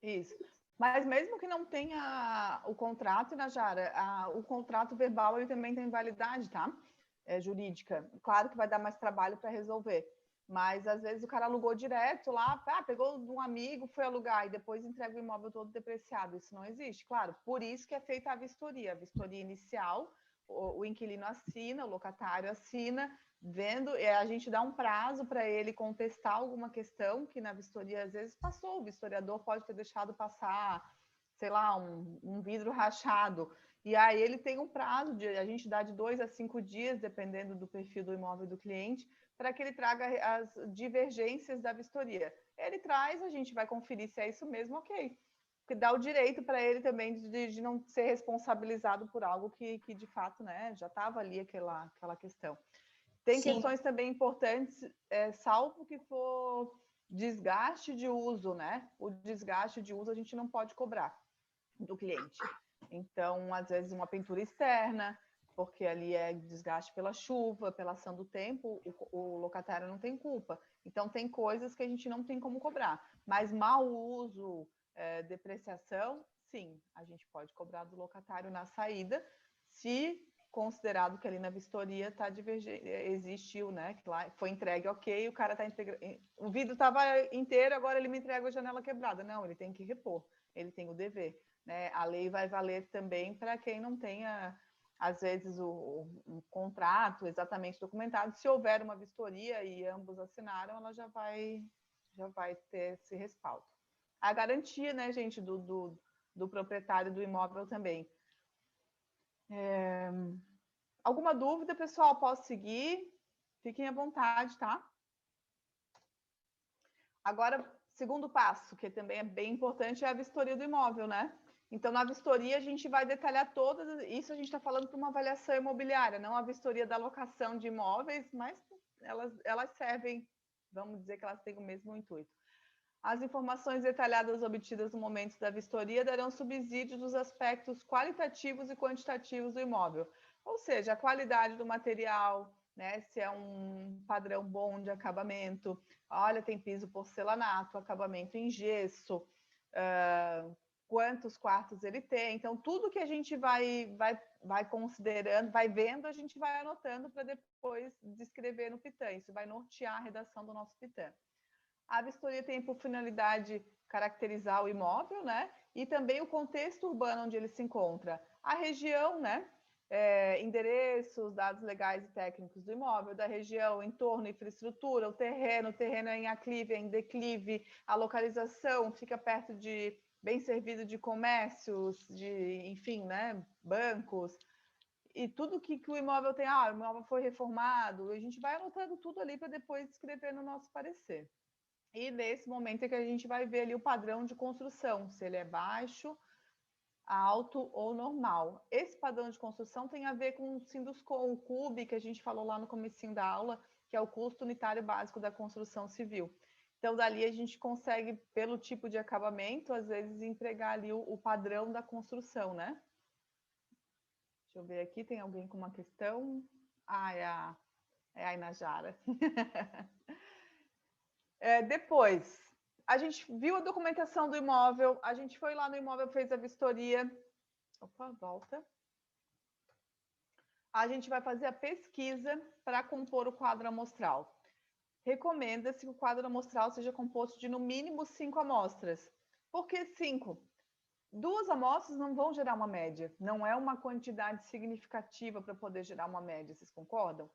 Isso. Mas mesmo que não tenha o contrato, Najara, o contrato verbal ele também tem validade, tá? Jurídica. Claro que vai dar mais trabalho para resolver. Mas às vezes o cara alugou direto lá, pegou de um amigo, foi alugar e depois entrega o imóvel todo depreciado. Isso não existe, claro. Por isso que é feita a vistoria inicial, o inquilino assina, o locatário assina, vendo, a gente dá um prazo para ele contestar alguma questão que na vistoria às vezes passou, o vistoriador pode ter deixado passar, sei lá, um vidro rachado, e aí ele tem um prazo, a gente dá de 2 a 5 dias, dependendo do perfil do imóvel do cliente, para que ele traga as divergências da vistoria. Ele traz, a gente vai conferir se é isso mesmo, ok. Porque dá o direito para ele também de não ser responsabilizado por algo que de fato, né, já estava ali aquela questão. Tem Sim. questões também importantes, salvo que for desgaste de uso, né? O desgaste de uso a gente não pode cobrar do cliente. Então, às vezes, uma pintura externa, porque ali é desgaste pela chuva, pela ação do tempo, o locatário não tem culpa. Então, tem coisas que a gente não tem como cobrar. Mas mau uso, depreciação, sim, a gente pode cobrar do locatário na saída, se considerado que ali na vistoria existiu, né? Que lá foi entregue, ok, o cara o vidro estava inteiro, agora ele me entrega a janela quebrada. Não, ele tem que repor, ele tem o dever. Né? A lei vai valer também para quem não tenha, às vezes, um contrato exatamente documentado. Se houver uma vistoria e ambos assinaram, ela já vai ter esse respaldo. A garantia, né, gente, do proprietário do imóvel também. Alguma dúvida, pessoal? Posso seguir? Fiquem à vontade, tá? Agora, segundo passo, que também é bem importante, é a vistoria do imóvel, né? Então, na vistoria, a gente vai detalhar todas. Isso a gente está falando para uma avaliação imobiliária, não a vistoria da locação de imóveis, mas elas servem, vamos dizer que elas têm o mesmo intuito. As informações detalhadas obtidas no momento da vistoria darão subsídio dos aspectos qualitativos e quantitativos do imóvel, ou seja, a qualidade do material, né, se é um padrão bom de acabamento, olha, tem piso porcelanato, acabamento em gesso, quantos quartos ele tem. Então, tudo que a gente vai considerando, vai vendo, a gente vai anotando para depois descrever no PITAM. Isso vai nortear a redação do nosso PITAM. A vistoria tem por finalidade caracterizar o imóvel, né? E também o contexto urbano onde ele se encontra. A região, né? Endereços, dados legais e técnicos do imóvel, da região, entorno, infraestrutura, o terreno é em aclive, é em declive, a localização fica perto de bem servido de comércios, enfim, né? Bancos, e tudo que o imóvel tem, o imóvel foi reformado, a gente vai anotando tudo ali para depois escrever no nosso parecer. E nesse momento é que a gente vai ver ali o padrão de construção, se ele é baixo, alto ou normal. Esse padrão de construção tem a ver com o Sinduscon, o CUB, que a gente falou lá no comecinho da aula, que é o custo unitário básico da construção civil. Então, dali a gente consegue, pelo tipo de acabamento, às vezes, entregar ali o padrão da construção, né? Deixa eu ver aqui, tem alguém com uma questão? É a Inajara. Depois, a gente viu a documentação do imóvel, a gente foi lá no imóvel, fez a vistoria. Opa, volta. A gente vai fazer a pesquisa para compor o quadro amostral. Recomenda-se que o quadro amostral seja composto de no mínimo 5 amostras. Por que 5? 2 amostras não vão gerar uma média. Não é uma quantidade significativa para poder gerar uma média, vocês concordam?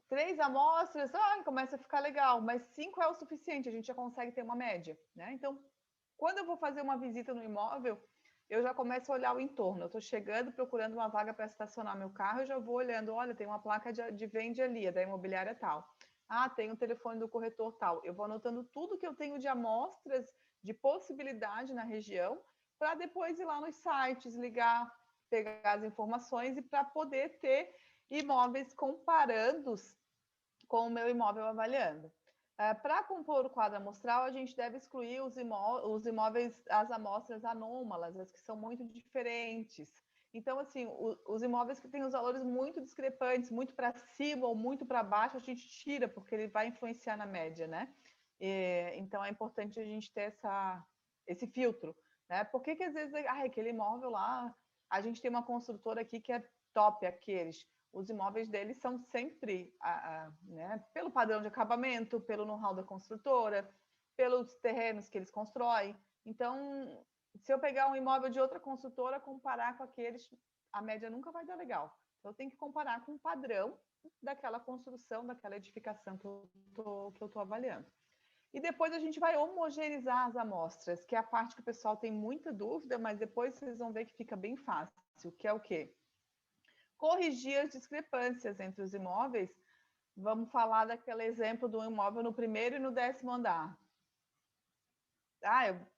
3 amostras, começa a ficar legal, mas 5 é o suficiente, a gente já consegue ter uma média, né? Então, Quando eu vou fazer uma visita no imóvel, eu já começo a olhar o entorno. Eu estou chegando, procurando uma vaga para estacionar meu carro, eu já vou olhando, olha, tem uma placa de vende ali, é da imobiliária tal. Ah, tem o telefone do corretor tal. Eu vou anotando tudo que eu tenho de amostras, de possibilidade na região, para depois ir lá nos sites, ligar, pegar as informações e para poder ter imóveis comparandos com o meu imóvel avaliando. Para compor o quadro amostral, a gente deve excluir os imóveis, as amostras anômalas, as que são muito diferentes. Então, assim, os imóveis que têm os valores muito discrepantes, muito para cima ou muito para baixo, a gente tira, porque ele vai influenciar na média, né? Então, é importante a gente ter esse filtro, né? Por que às vezes, aquele imóvel lá, a gente tem uma construtora aqui que é top, aqueles os imóveis deles são sempre, né, pelo padrão de acabamento, pelo know-how da construtora, pelos terrenos que eles constroem. Então, se eu pegar um imóvel de outra construtora, comparar com aqueles, a média nunca vai dar legal. Então, eu tenho que comparar com o padrão daquela construção, daquela edificação que eu estou avaliando. E depois a gente vai homogeneizar as amostras, que é a parte que o pessoal tem muita dúvida, mas depois vocês vão ver que fica bem fácil, que é o quê? Corrigir as discrepâncias entre os imóveis. Vamos falar daquele exemplo do imóvel no primeiro e no 10º andar.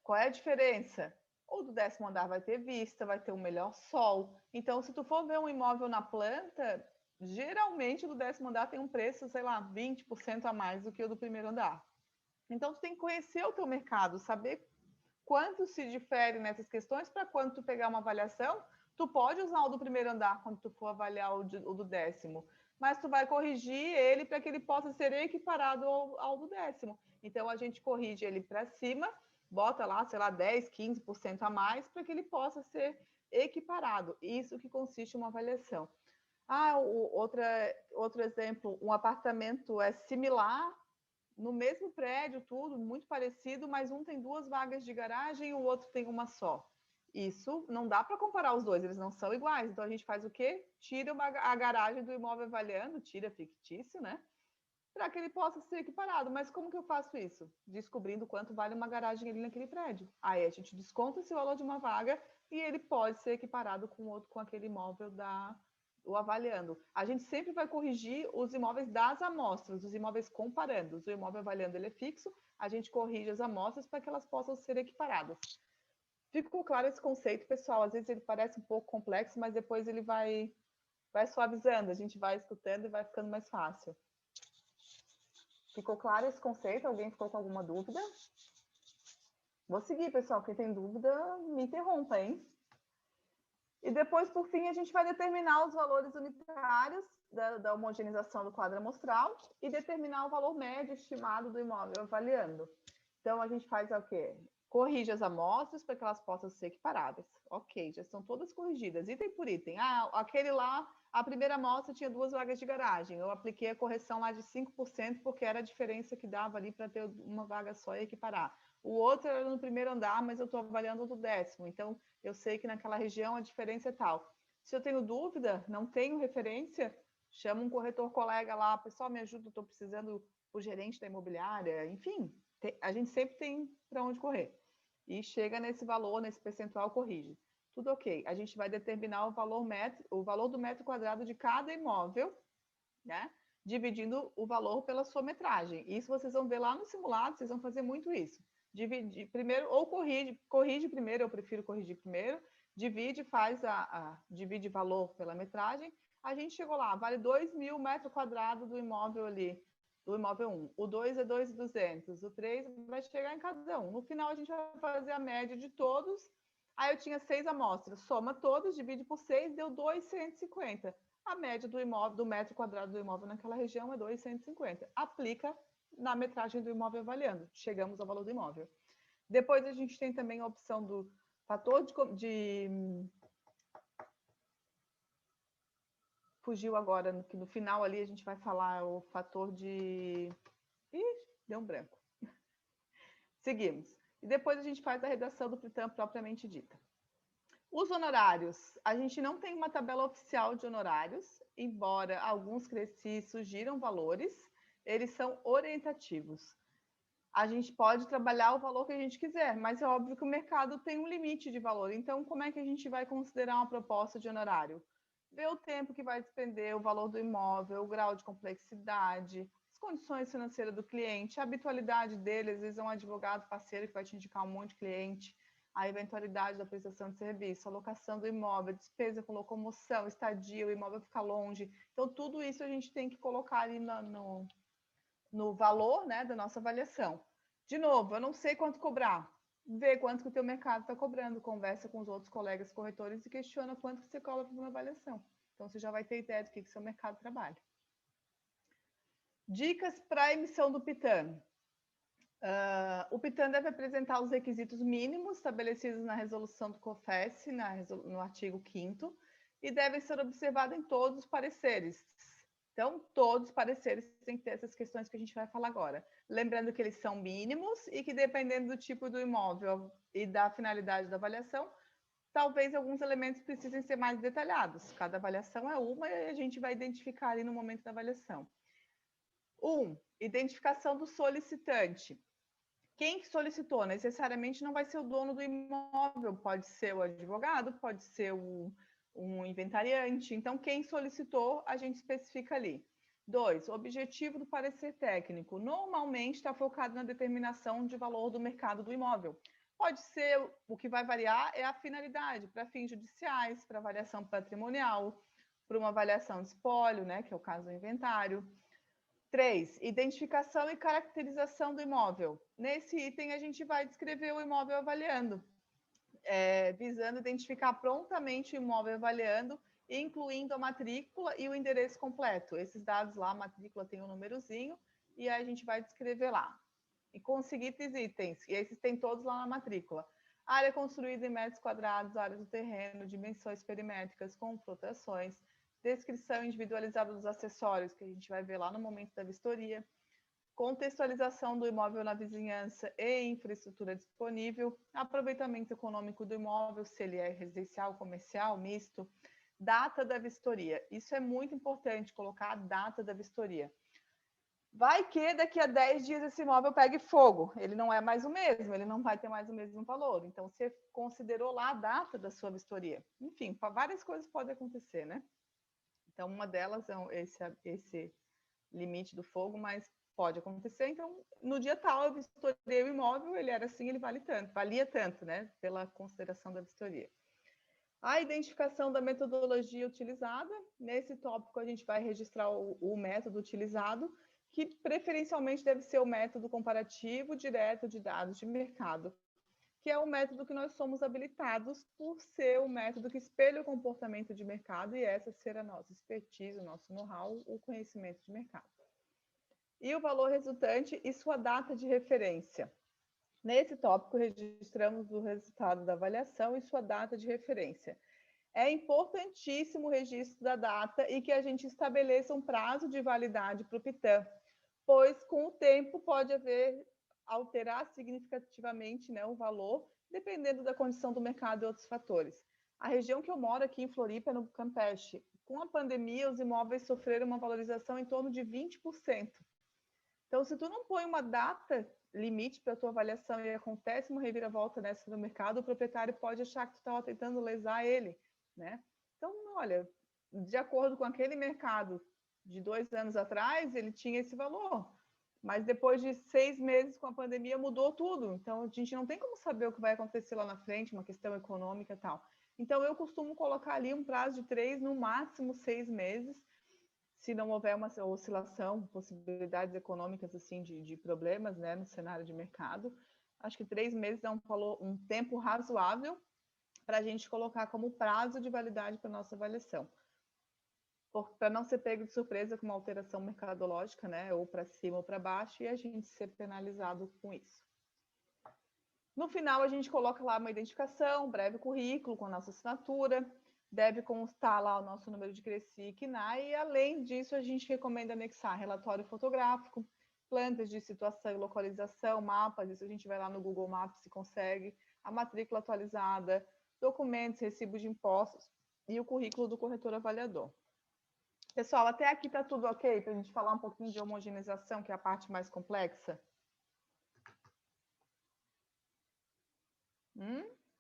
Qual é a diferença? O do 10º andar vai ter vista, vai ter um melhor sol. Então, se tu for ver um imóvel na planta, geralmente o do 10º andar tem um preço, sei lá, 20% a mais do que o do primeiro andar. Então, tu tem que conhecer o teu mercado, saber quanto se difere nessas questões para quando tu pegar uma avaliação. Tu pode usar o do primeiro andar quando tu for avaliar o do 10º, mas tu vai corrigir ele para que ele possa ser equiparado ao do 10º. Então, a gente corrige ele para cima, bota lá, sei lá, 10, 15% a mais para que ele possa ser equiparado. Isso que consiste uma avaliação. Outro exemplo, um apartamento é similar, no mesmo prédio, tudo muito parecido, mas um tem 2 vagas de garagem e o outro tem uma só. Isso não dá para comparar os dois, eles não são iguais. Então a gente faz o quê? Tira a garagem do imóvel avaliando, tira fictício, né? Para que ele possa ser equiparado. Mas como que eu faço isso? Descobrindo quanto vale uma garagem ali naquele prédio. Aí a gente desconta esse valor de uma vaga e ele pode ser equiparado com aquele imóvel o avaliando. A gente sempre vai corrigir os imóveis das amostras, os imóveis comparandos. O imóvel avaliando ele é fixo, a gente corrige as amostras para que elas possam ser equiparadas. Ficou claro esse conceito, pessoal? Às vezes ele parece um pouco complexo, mas depois ele vai suavizando, a gente vai escutando e vai ficando mais fácil. Ficou claro esse conceito? Alguém ficou com alguma dúvida? Vou seguir, pessoal. Quem tem dúvida, me interrompa, hein? E depois, por fim, a gente vai determinar os valores unitários da homogeneização do quadro amostral e determinar o valor médio estimado do imóvel avaliando. Então, a gente faz o quê? Corrige as amostras para que elas possam ser equiparadas. Ok, já estão todas corrigidas, item por item. Aquele lá, a primeira amostra tinha 2 vagas de garagem. Eu apliquei a correção lá de 5%, porque era a diferença que dava ali para ter uma vaga só e equiparar. O outro era no primeiro andar, mas eu estou avaliando o do 10º. Então, eu sei que naquela região a diferença é tal. Se eu tenho dúvida, não tenho referência, chama um corretor colega lá, pessoal, me ajuda, estou precisando o gerente da imobiliária, enfim, a gente sempre tem para onde correr. E chega nesse valor, nesse percentual, corrige. Tudo ok. A gente vai determinar o valor do metro quadrado de cada imóvel, né? Dividindo o valor pela sua metragem. Isso vocês vão ver lá no simulado, vocês vão fazer muito isso. Dividir primeiro, ou corrige primeiro, eu prefiro corrigir primeiro, divide, divide valor pela metragem. A gente chegou lá, vale 2.000 metros quadrados do imóvel ali, do imóvel 1. O 2 é 2.200, o 3 vai chegar em cada um. No final, a gente vai fazer a média de todos. Aí eu tinha 6 amostras, soma todos, divide por 6, deu 2.150. A média do imóvel, do metro quadrado do imóvel naquela região é 2.150. Aplica na metragem do imóvel avaliando. Chegamos ao valor do imóvel. Depois a gente tem também a opção do fator de fugiu agora, que no final ali a gente vai falar o fator de... Ih, deu um branco. Seguimos. E depois a gente faz a redação do PRITAM propriamente dita. Os honorários. A gente não tem uma tabela oficial de honorários, embora alguns CRECI sugiram valores, eles são orientativos. a gente pode trabalhar o valor que a gente quiser, mas é óbvio que o mercado tem um limite de valor. Então, como é que a gente vai considerar uma proposta de honorário? Ver o tempo que vai despender, o valor do imóvel, o grau de complexidade, as condições financeiras do cliente, a habitualidade dele, às vezes é um advogado parceiro que vai te indicar um monte de cliente, a eventualidade da prestação de serviço, a locação do imóvel, despesa com locomoção, estadia, o imóvel ficar longe. Então, tudo isso a gente tem que colocar ali no valor, né, da nossa avaliação. De novo, eu não sei quanto cobrar. Vê quanto que o teu mercado está cobrando, conversa com os outros colegas corretores e questiona quanto que você cobra para uma avaliação. Então, você já vai ter ideia do que seu mercado trabalha. Dicas para a emissão do PITAM. O PITAM deve apresentar os requisitos mínimos estabelecidos na resolução do COFES, no artigo 5º, e deve ser observado em todos os pareceres. Então, todos os pareceres têm que ter essas questões que a gente vai falar agora. Lembrando que eles são mínimos e que, dependendo do tipo do imóvel e da finalidade da avaliação, talvez alguns elementos precisem ser mais detalhados. Cada avaliação é uma e a gente vai identificar ali no momento da avaliação. 1. Identificação do solicitante. Quem que solicitou? Necessariamente não vai ser o dono do imóvel, pode ser o advogado, pode ser um inventariante. Então, quem solicitou, a gente especifica ali. 2. O objetivo do parecer técnico. Normalmente está focado na determinação de valor do mercado do imóvel. Pode ser, o que vai variar é a finalidade, para fins judiciais, para avaliação patrimonial, para uma avaliação de espólio, né, que é o caso do inventário. 3. Identificação e caracterização do imóvel. Nesse item, a gente vai descrever o imóvel avaliando, visando identificar prontamente o imóvel avaliando, incluindo a matrícula e o endereço completo. Esses dados lá, a matrícula tem um númerozinho, e aí a gente vai descrever lá. E com os seguintes itens, e esses tem todos lá na matrícula. Área construída em metros quadrados, área do terreno, dimensões perimétricas, confrontações, descrição individualizada dos acessórios, que a gente vai ver lá no momento da vistoria, contextualização do imóvel na vizinhança e infraestrutura disponível, aproveitamento econômico do imóvel, se ele é residencial, comercial, misto, data da vistoria. Isso é muito importante, colocar a data da vistoria. Vai que daqui a 10 dias esse imóvel pegue fogo, ele não é mais o mesmo, ele não vai ter mais o mesmo valor. Então, você considerou lá a data da sua vistoria. Enfim, várias coisas podem acontecer, né? Então, uma delas é esse limite do fogo, mas pode acontecer. Então, no dia tal, eu vistoriei o imóvel, ele era assim, ele valia tanto, né? Pela consideração da vistoria. A identificação da metodologia utilizada. Nesse tópico, a gente vai registrar o método utilizado, que preferencialmente deve ser o método comparativo direto de dados de mercado, que é o método que nós somos habilitados por ser o método que espelha o comportamento de mercado e essa ser a nossa expertise, o nosso know-how, o conhecimento de mercado. E o valor resultante e sua data de referência. Nesse tópico, registramos o resultado da avaliação e sua data de referência. É importantíssimo o registro da data e que a gente estabeleça um prazo de validade para o PITAM, pois com o tempo pode alterar significativamente, né, o valor, dependendo da condição do mercado e outros fatores. A região que eu moro aqui em Floripa, no Campeche, com a pandemia, os imóveis sofreram uma valorização em torno de 20%. Então, se tu não põe uma data limite para a tua avaliação e acontece uma reviravolta nessa no mercado, o proprietário pode achar que tu estava tentando lesar ele, né? Então, olha, de acordo com aquele mercado de 2 anos atrás, ele tinha esse valor. Mas depois de 6 meses com a pandemia, mudou tudo. Então, a gente não tem como saber o que vai acontecer lá na frente, uma questão econômica e tal. Então, eu costumo colocar ali um prazo de 3, no máximo 6 meses, se não houver uma oscilação, possibilidades econômicas assim de problemas, né, no cenário de mercado. Acho que 3 meses é um tempo razoável para a gente colocar como prazo de validade para a nossa avaliação. Para não ser pego de surpresa com uma alteração mercadológica, né, ou para cima ou para baixo, e a gente ser penalizado com isso. No final, a gente coloca lá uma identificação, um breve currículo com a nossa assinatura, deve constar lá o nosso número de CRECI e CNAE, e além disso, a gente recomenda anexar relatório fotográfico, plantas de situação e localização, mapas, isso a gente vai lá no Google Maps se consegue, a matrícula atualizada, documentos, recibos de impostos e o currículo do corretor avaliador. Pessoal, até aqui está tudo ok para a gente falar um pouquinho de homogeneização, que é a parte mais complexa?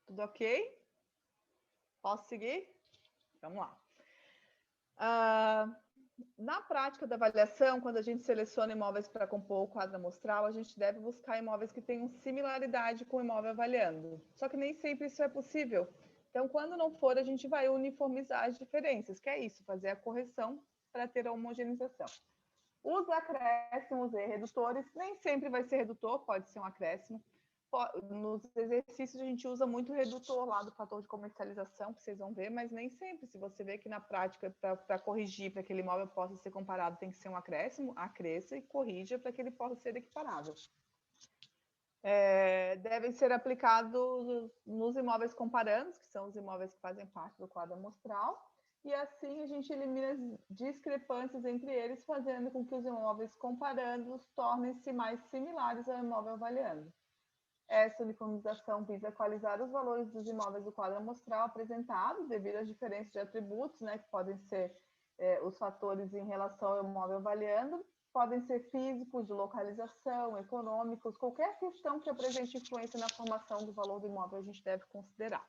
Tudo ok? Posso seguir? Vamos lá. Na prática da avaliação, quando a gente seleciona imóveis para compor o quadro amostral, a gente deve buscar imóveis que tenham similaridade com o imóvel avaliando. Só que nem sempre isso é possível. Então, quando não for, a gente vai uniformizar as diferenças, que é isso, fazer a correção para ter a homogeneização. Os acréscimos e redutores, nem sempre vai ser redutor, pode ser um acréscimo. Nos exercícios a gente usa muito o redutor lá do fator de comercialização, que vocês vão ver, mas nem sempre. Se você vê que na prática, para corrigir, para que aquele imóvel possa ser comparado, tem que ser um acréscimo, acresça e corrija para que ele possa ser equiparável. Devem ser aplicados nos imóveis comparandos, que são os imóveis que fazem parte do quadro amostral, e assim a gente elimina as discrepâncias entre eles, fazendo com que os imóveis comparandos tornem-se mais similares ao imóvel avaliando. Essa uniformização visa equalizar os valores dos imóveis do quadro amostral apresentados, devido às diferenças de atributos, né, que podem ser os fatores em relação ao imóvel avaliando, podem ser físicos, de localização, econômicos, qualquer questão que apresente influência na formação do valor do imóvel a gente deve considerar.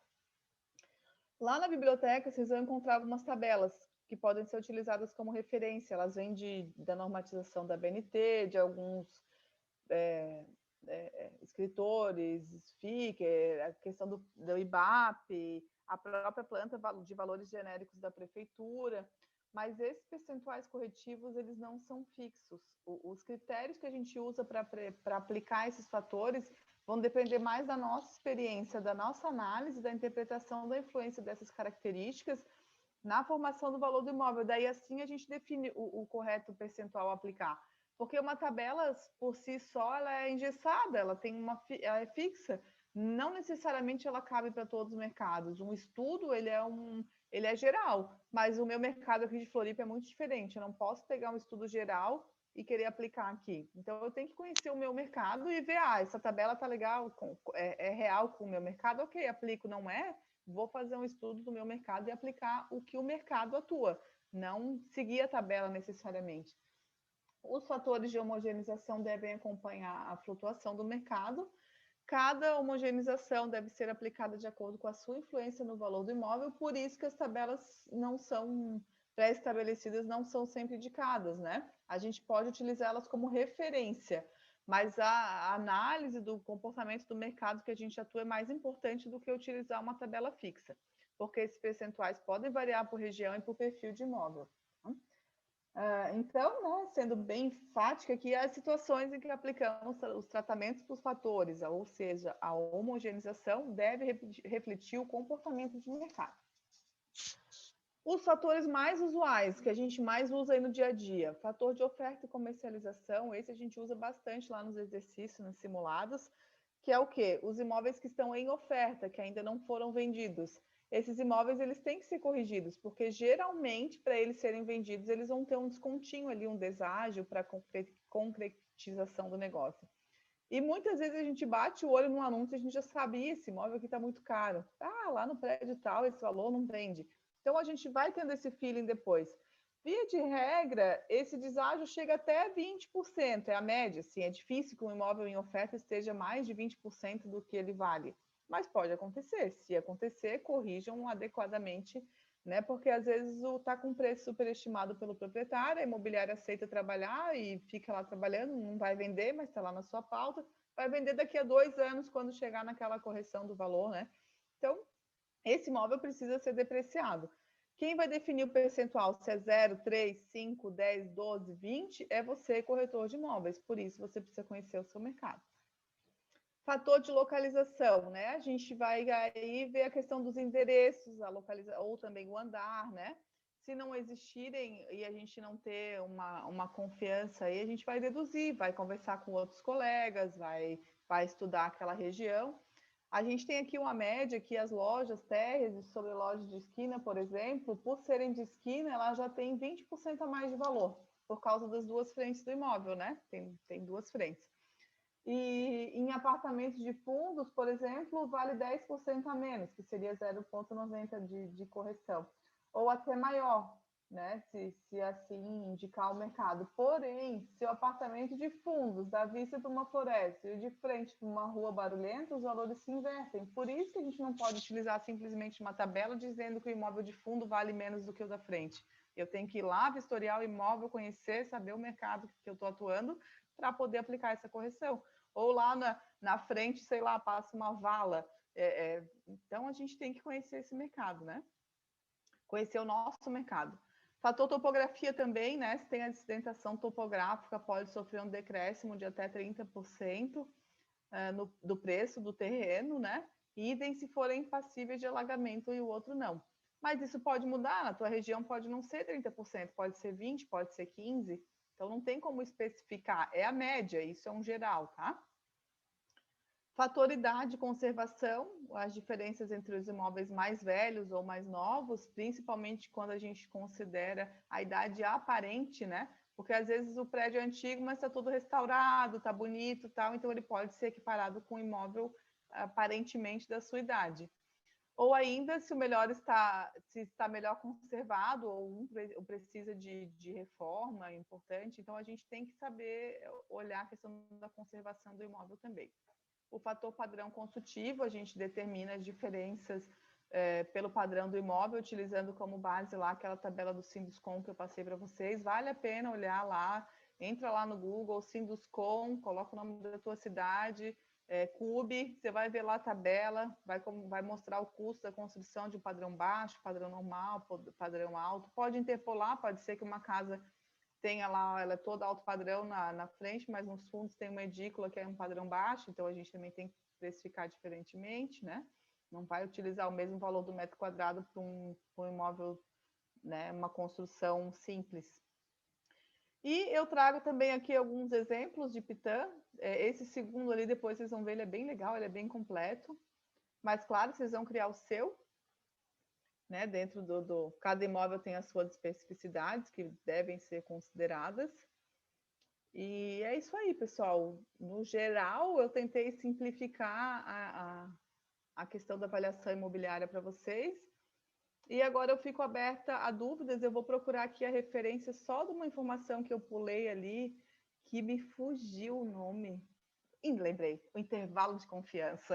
Lá na biblioteca, vocês vão encontrar algumas tabelas que podem ser utilizadas como referência. Elas vêm da normatização da BNT, de alguns escritores, FIC, a questão do IBAP, a própria planta de valores genéricos da prefeitura, mas esses percentuais corretivos, eles não são fixos. Os critérios que a gente usa para aplicar esses fatores vão depender mais da nossa experiência, da nossa análise, da interpretação da influência dessas características na formação do valor do imóvel. Daí, assim, a gente define o correto percentual a aplicar. Porque uma tabela, por si só, ela é engessada, ela é fixa. Não necessariamente ela cabe para todos os mercados. Um estudo, ele é geral, mas o meu mercado aqui de Floripa é muito diferente. Eu não posso pegar um estudo geral e querer aplicar aqui. Então, eu tenho que conhecer o meu mercado e ver, essa tabela está legal, é real com o meu mercado, ok, aplico, não é? Vou fazer um estudo do meu mercado e aplicar o que o mercado atua, não seguir a tabela necessariamente. Os fatores de homogeneização devem acompanhar a flutuação do mercado. Cada homogeneização deve ser aplicada de acordo com a sua influência no valor do imóvel, por isso que as tabelas não são pré-estabelecidas, não são sempre indicadas, né? A gente pode utilizá-las como referência, mas a análise do comportamento do mercado que a gente atua é mais importante do que utilizar uma tabela fixa, porque esses percentuais podem variar por região e por perfil de imóvel. Então, né, sendo bem enfática aqui, as situações em que aplicamos os tratamentos para os fatores, ou seja, a homogeneização deve refletir o comportamento de mercado. Os fatores mais usuais, que a gente mais usa aí no dia a dia, fator de oferta e comercialização, esse a gente usa bastante lá nos exercícios, nos simulados, que é o quê? Os imóveis que estão em oferta, que ainda não foram vendidos. Esses imóveis, eles têm que ser corrigidos, porque geralmente, para eles serem vendidos, eles vão ter um descontinho ali, um deságio para concretização do negócio. E muitas vezes a gente bate o olho no anúncio e a gente já sabe, esse imóvel aqui está muito caro. Lá no prédio tal, esse valor não vende. Então, a gente vai tendo esse feeling depois. Via de regra, esse deságio chega até 20%, é a média. Assim, é difícil que um imóvel em oferta esteja mais de 20% do que ele vale. Mas pode acontecer. Se acontecer, corrijam adequadamente, né? Porque às vezes está com preço superestimado pelo proprietário, a imobiliária aceita trabalhar e fica lá trabalhando, não vai vender, mas está lá na sua pauta. Vai vender daqui a 2 anos, quando chegar naquela correção do valor, né? Então, esse imóvel precisa ser depreciado. Quem vai definir o percentual, se é 0, 3, 5, 10, 12, 20, é você, corretor de imóveis. Por isso, você precisa conhecer o seu mercado. Fator de localização, né? A gente vai aí ver a questão dos endereços, a localização, ou também o andar, né? Se não existirem e a gente não ter uma confiança aí, a gente vai deduzir, vai conversar com outros colegas, vai estudar aquela região. A gente tem aqui uma média que as lojas térreas sobre lojas de esquina, por exemplo, por serem de esquina, ela já tem 20% a mais de valor, por causa das duas frentes do imóvel, né? Tem duas frentes. E em apartamentos de fundos, por exemplo, vale 10% a menos, que seria 0,90 de correção, ou até maior, né? Se assim indicar o mercado. Porém, se o apartamento de fundos dá vista para uma floresta e o de frente para uma rua barulhenta, os valores se invertem. Por isso que a gente não pode utilizar simplesmente uma tabela dizendo que o imóvel de fundo vale menos do que o da frente. Eu tenho que ir lá, vistoriar o imóvel, conhecer, saber o mercado que eu estou atuando para poder aplicar essa correção. Ou lá na frente, sei lá, passa uma vala. Então, a gente tem que conhecer esse mercado, né? Conhecer o nosso mercado. Fator topografia também, né? Se tem a acidentação topográfica, pode sofrer um decréscimo de até 30% do preço do terreno, né? Idem se forem passíveis de alagamento e o outro não. Mas isso pode mudar, na tua região pode não ser 30%, pode ser 20%, pode ser 15%. Então não tem como especificar, é a média, isso é um geral, tá? Fator idade e conservação, as diferenças entre os imóveis mais velhos ou mais novos, principalmente quando a gente considera a idade aparente, né? Porque às vezes o prédio é antigo, mas está todo restaurado, está bonito, tal, então ele pode ser equiparado com um imóvel aparentemente da sua idade. Ou ainda, se está melhor conservado ou precisa de reforma, é importante, então a gente tem que saber olhar a questão da conservação do imóvel também. O fator padrão construtivo, a gente determina as diferenças pelo padrão do imóvel, utilizando como base lá aquela tabela do Sinduscom que eu passei para vocês. Vale a pena olhar lá, entra lá no Google, Sinduscom, coloca o nome da tua cidade, CUB, você vai ver lá a tabela, vai mostrar o custo da construção de um padrão baixo, padrão normal, padrão alto. Pode interpolar, pode ser que uma casa tenha lá, ela é toda alto padrão na frente, mas nos fundos tem uma edícula que é um padrão baixo, então a gente também tem que precificar diferentemente, né? Não vai utilizar o mesmo valor do metro quadrado para um imóvel, né, uma construção simples. E eu trago também aqui alguns exemplos de Pitã. Esse segundo ali, depois vocês vão ver, ele é bem legal, ele é bem completo. Mas, claro, vocês vão criar o seu, né? Dentro cada imóvel tem as suas especificidades que devem ser consideradas. E é isso aí, pessoal. No geral, eu tentei simplificar a questão da avaliação imobiliária para vocês. E agora eu fico aberta a dúvidas. Eu vou procurar aqui a referência só de uma informação que eu pulei ali, que me fugiu o nome. Lembrei, o intervalo de confiança.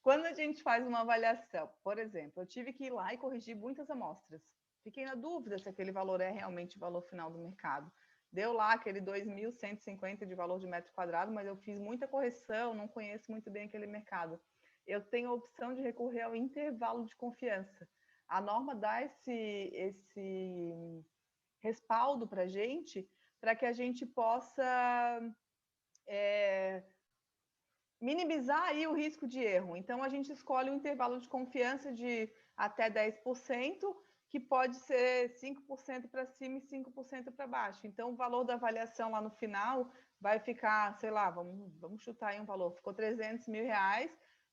Quando a gente faz uma avaliação, por exemplo, eu tive que ir lá e corrigir muitas amostras. Fiquei na dúvida se aquele valor é realmente o valor final do mercado. Deu lá aquele 2.150 de valor de metro quadrado, mas eu fiz muita correção, não conheço muito bem aquele mercado. Eu tenho a opção de recorrer ao intervalo de confiança. A norma dá esse respaldo para a gente, para que a gente possa minimizar aí o risco de erro. Então, a gente escolhe um intervalo de confiança de até 10%, que pode ser 5% para cima e 5% para baixo. Então, o valor da avaliação lá no final vai ficar, sei lá, vamos chutar aí um valor, ficou R$300 mil,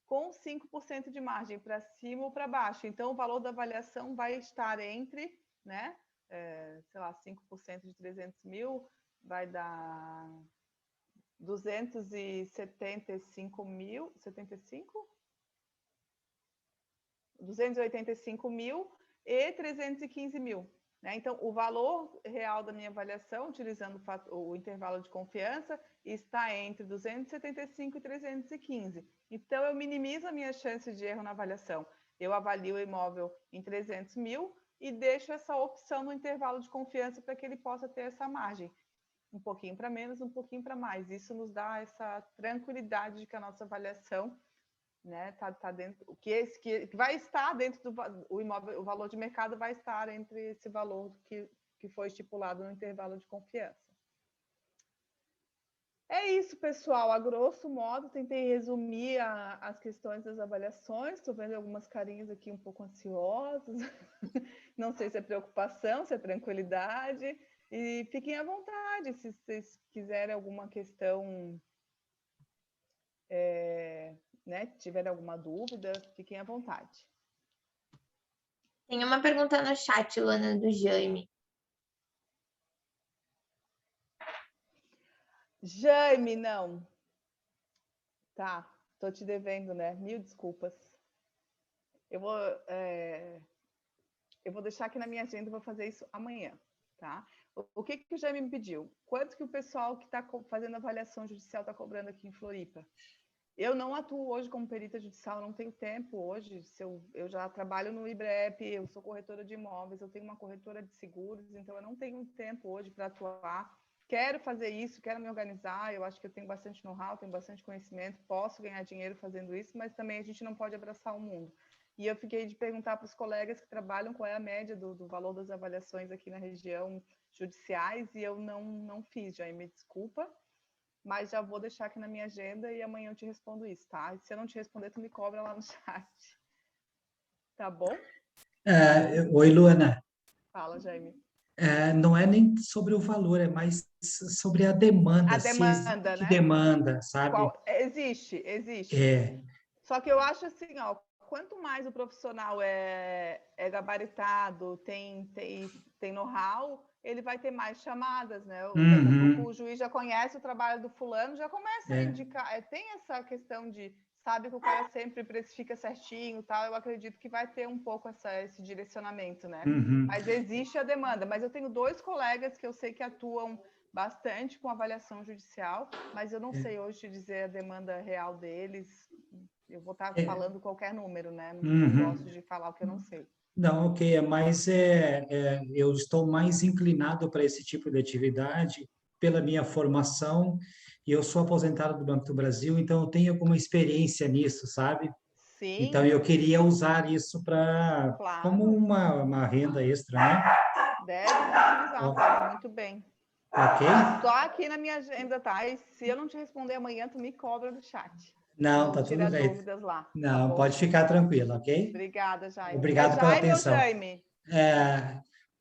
com 5% de margem para cima ou para baixo. Então, o valor da avaliação vai estar entre, né, sei lá, 5% de 300 mil vai dar 275 mil, 75? 285 mil e 315 mil. Né? Então, o valor real da minha avaliação, utilizando o intervalo de confiança, está entre 275 e 315. Então, eu minimizo a minha chance de erro na avaliação. Eu avalio o imóvel em 300 mil e deixo essa opção no intervalo de confiança para que ele possa ter essa margem. Um pouquinho para menos, um pouquinho para mais. Isso nos dá essa tranquilidade de que a nossa avaliação, né, tá dentro, que vai estar dentro do imóvel, o valor de mercado vai estar entre esse valor que foi estipulado no intervalo de confiança. É isso, pessoal. A grosso modo, tentei resumir as questões das avaliações. Estou vendo algumas carinhas aqui um pouco ansiosas. Não sei se é preocupação, se é tranquilidade. E fiquem à vontade, se vocês quiserem alguma questão, né, tiverem alguma dúvida, fiquem à vontade. Tem uma pergunta no chat, Luana, do Jaime. Jaime, não. Tá, tô te devendo, né? Mil desculpas. Eu vou... eu vou deixar aqui na minha agenda, vou fazer isso amanhã, tá? O que o Jaime me pediu? Quanto que o pessoal que está fazendo avaliação judicial está cobrando aqui em Floripa? Eu não atuo hoje como perita judicial, não tenho tempo hoje. Eu já trabalho no IBREP, eu sou corretora de imóveis, eu tenho uma corretora de seguros, então eu não tenho tempo hoje para atuar. Quero fazer isso, quero me organizar, eu acho que eu tenho bastante know-how, tenho bastante conhecimento, posso ganhar dinheiro fazendo isso, mas também a gente não pode abraçar o mundo. E eu fiquei de perguntar para os colegas que trabalham qual é a média do valor das avaliações aqui na região judiciais, e eu não fiz, já me desculpa, mas já vou deixar aqui na minha agenda e amanhã eu te respondo isso, tá? E se eu não te responder, tu me cobra lá no chat. Tá bom? Oi, Luana. Fala, Jaime. Não é nem sobre o valor, é mais sobre a demanda. A demanda, Que né? demanda, sabe? Existe. Só que eu acho assim, ó, quanto mais o profissional é gabaritado, tem know-how, ele vai ter mais chamadas, né? Daqui a pouco o juiz já conhece o trabalho do fulano, já começa a indicar. Tem essa questão de, sabe que o cara sempre precifica certinho e tal, eu acredito que vai ter um pouco esse direcionamento, né? Mas existe a demanda. Mas eu tenho 2 colegas que eu sei que atuam bastante com avaliação judicial, mas eu não sei hoje te dizer a demanda real deles. Eu vou estar falando qualquer número, né? Não gosto de falar o que eu não sei. Não, ok, mas eu estou mais inclinado para esse tipo de atividade pela minha formação, e eu sou aposentado do Banco do Brasil, então eu tenho alguma experiência nisso, sabe? Sim. Então eu queria usar isso como uma renda extra, né? Deve utilizar, faz muito bem. Ok? Só aqui na minha agenda, tá? E se eu não te responder amanhã, tu me cobra no chat. Não, tá tudo bem. Dúvidas lá. Não, tá, pode ficar tranquilo, ok? Obrigada, Jaime. Obrigado pela Jaime atenção. ou Jaime?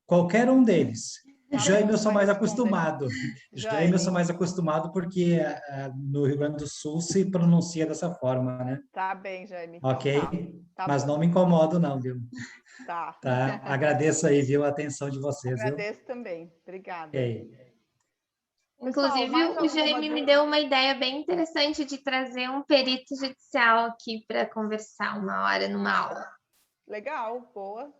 Qualquer um deles. Tá Jaime bom, eu sou vai mais responder. acostumado. Jaime eu sou mais acostumado porque no Rio Grande do Sul se pronuncia dessa forma, né? Tá bem, Jaime. Ok? Tá Mas bom. não me incomodo não, viu? Tá. Agradeço aí, viu, a atenção de vocês, viu? Agradeço também. Obrigada. Ok. Inclusive, o Jaime me deu uma ideia bem interessante de trazer um perito judicial aqui para conversar uma hora numa aula. Legal, boa.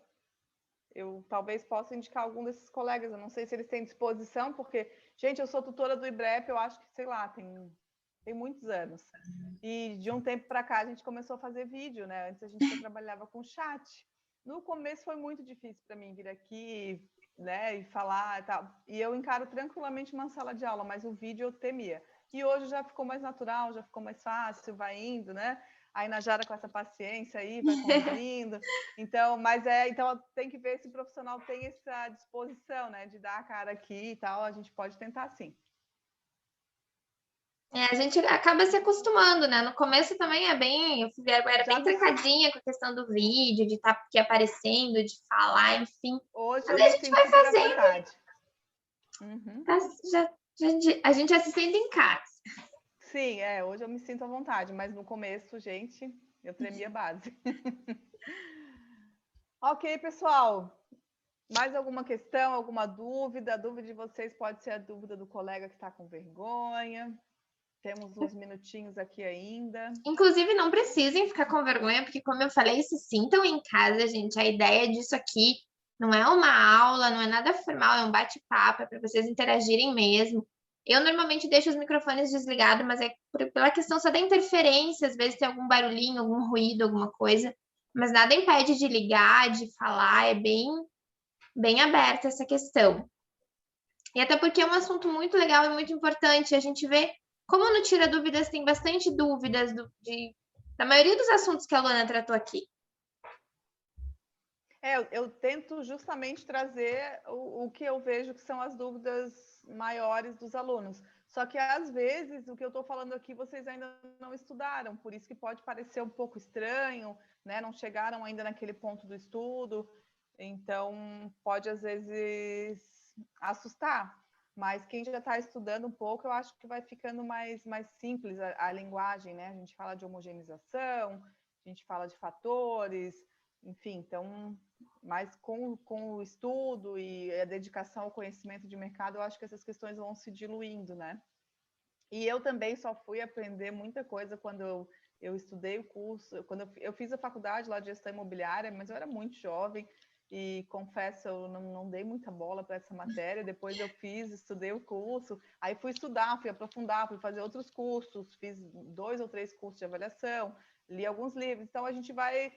Eu talvez possa indicar algum desses colegas. Eu não sei se eles têm disposição, porque, gente, eu sou tutora do IBREP, eu acho que, sei lá, tem muitos anos. E de um tempo para cá a gente começou a fazer vídeo, né? Antes a gente só trabalhava com chat. No começo foi muito difícil para mim vir aqui, né, e falar e tal. E eu encaro tranquilamente uma sala de aula, mas o vídeo eu temia. E hoje já ficou mais natural, já ficou mais fácil, vai indo, né? A Inajara com essa paciência aí, vai conduzindo. Então, então tem que ver se o profissional tem essa disposição, né, de dar a cara aqui e tal. A gente pode tentar sim. A gente acaba se acostumando, né? No começo também era bem trancadinha com a questão do vídeo, de estar aqui aparecendo, de falar, enfim. Hoje mas a gente vai fazendo. A gente já se sente em casa. Sim, hoje eu me sinto à vontade, mas no começo, gente, eu tremia base. Ok, pessoal. Mais alguma questão, alguma dúvida? A dúvida de vocês pode ser a dúvida do colega que está com vergonha. Temos uns minutinhos aqui ainda. Inclusive, não precisem ficar com vergonha, porque, como eu falei, se sintam em casa, gente. A ideia disso aqui não é uma aula, não é nada formal, é um bate-papo, é para vocês interagirem mesmo. Eu normalmente deixo os microfones desligados, mas é pela questão só da interferência, às vezes tem algum barulhinho, algum ruído, alguma coisa. Mas nada impede de ligar, de falar, é bem aberta essa questão. E até porque é um assunto muito legal e muito importante. A gente vê como no Tira Dúvidas tem bastante dúvidas da maioria dos assuntos que a Luana tratou aqui. Eu tento justamente trazer o que eu vejo que são as dúvidas maiores dos alunos. Só que, às vezes, o que eu estou falando aqui, vocês ainda não estudaram, por isso que pode parecer um pouco estranho, né? Não chegaram ainda naquele ponto do estudo, então pode, às vezes, assustar. Mas quem já está estudando um pouco, eu acho que vai ficando mais simples a linguagem, né? A gente fala de homogeneização, a gente fala de fatores, enfim, então, mas com o estudo e a dedicação ao conhecimento de mercado, eu acho que essas questões vão se diluindo, né? E eu também só fui aprender muita coisa quando eu estudei o curso, quando eu fiz a faculdade lá de gestão imobiliária, mas eu era muito jovem, e confesso, eu não dei muita bola para essa matéria. Depois eu estudei o curso, aí fui estudar, fui aprofundar, fui fazer outros cursos, fiz 2 ou 3 cursos de avaliação, li alguns livros. Então a gente vai,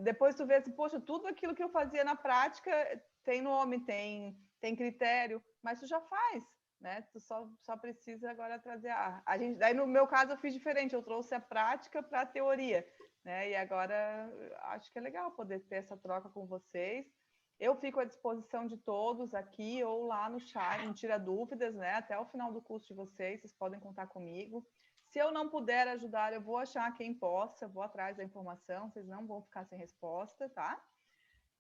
depois tu vê assim, poxa, tudo aquilo que eu fazia na prática tem nome, tem critério, mas tu já faz, né? Tu só precisa agora trazer a gente. Daí no meu caso eu fiz diferente, eu trouxe a prática para a teoria, né? E agora acho que é legal poder ter essa troca com vocês. Eu fico à disposição de todos aqui ou lá no chat, no Tira Dúvidas, né? Até o final do curso de vocês podem contar comigo. Se eu não puder ajudar, eu vou achar quem possa, vou atrás da informação, vocês não vão ficar sem resposta, tá?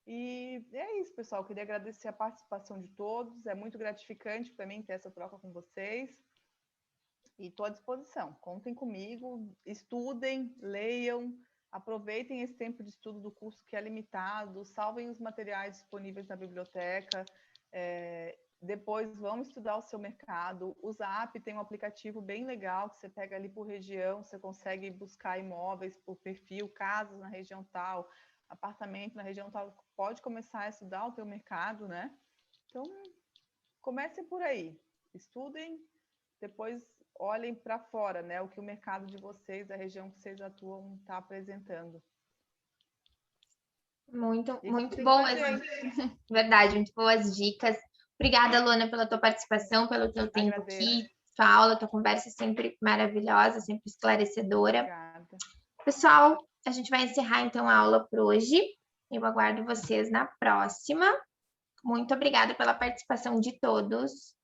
E é isso, pessoal. Eu queria agradecer a participação de todos. É muito gratificante para mim ter essa troca com vocês. E estou à disposição. Contem comigo, estudem, leiam, aproveitem esse tempo de estudo do curso que é limitado, salvem os materiais disponíveis na biblioteca, depois vão estudar o seu mercado. O Zap tem um aplicativo bem legal que você pega ali por região, você consegue buscar imóveis por perfil, casas na região tal, apartamento na região tal, pode começar a estudar o teu mercado, né? Então, comecem por aí, estudem, depois olhem para fora, né? O que o mercado de vocês, a região que vocês atuam, está apresentando. Muito boas, verdade, muito boas dicas. Obrigada, Luana, pela tua participação, pelo teu tempo aqui, tua aula, tua conversa sempre maravilhosa, sempre esclarecedora. Obrigada. Pessoal, a gente vai encerrar então a aula por hoje. Eu aguardo vocês na próxima. Muito obrigada pela participação de todos.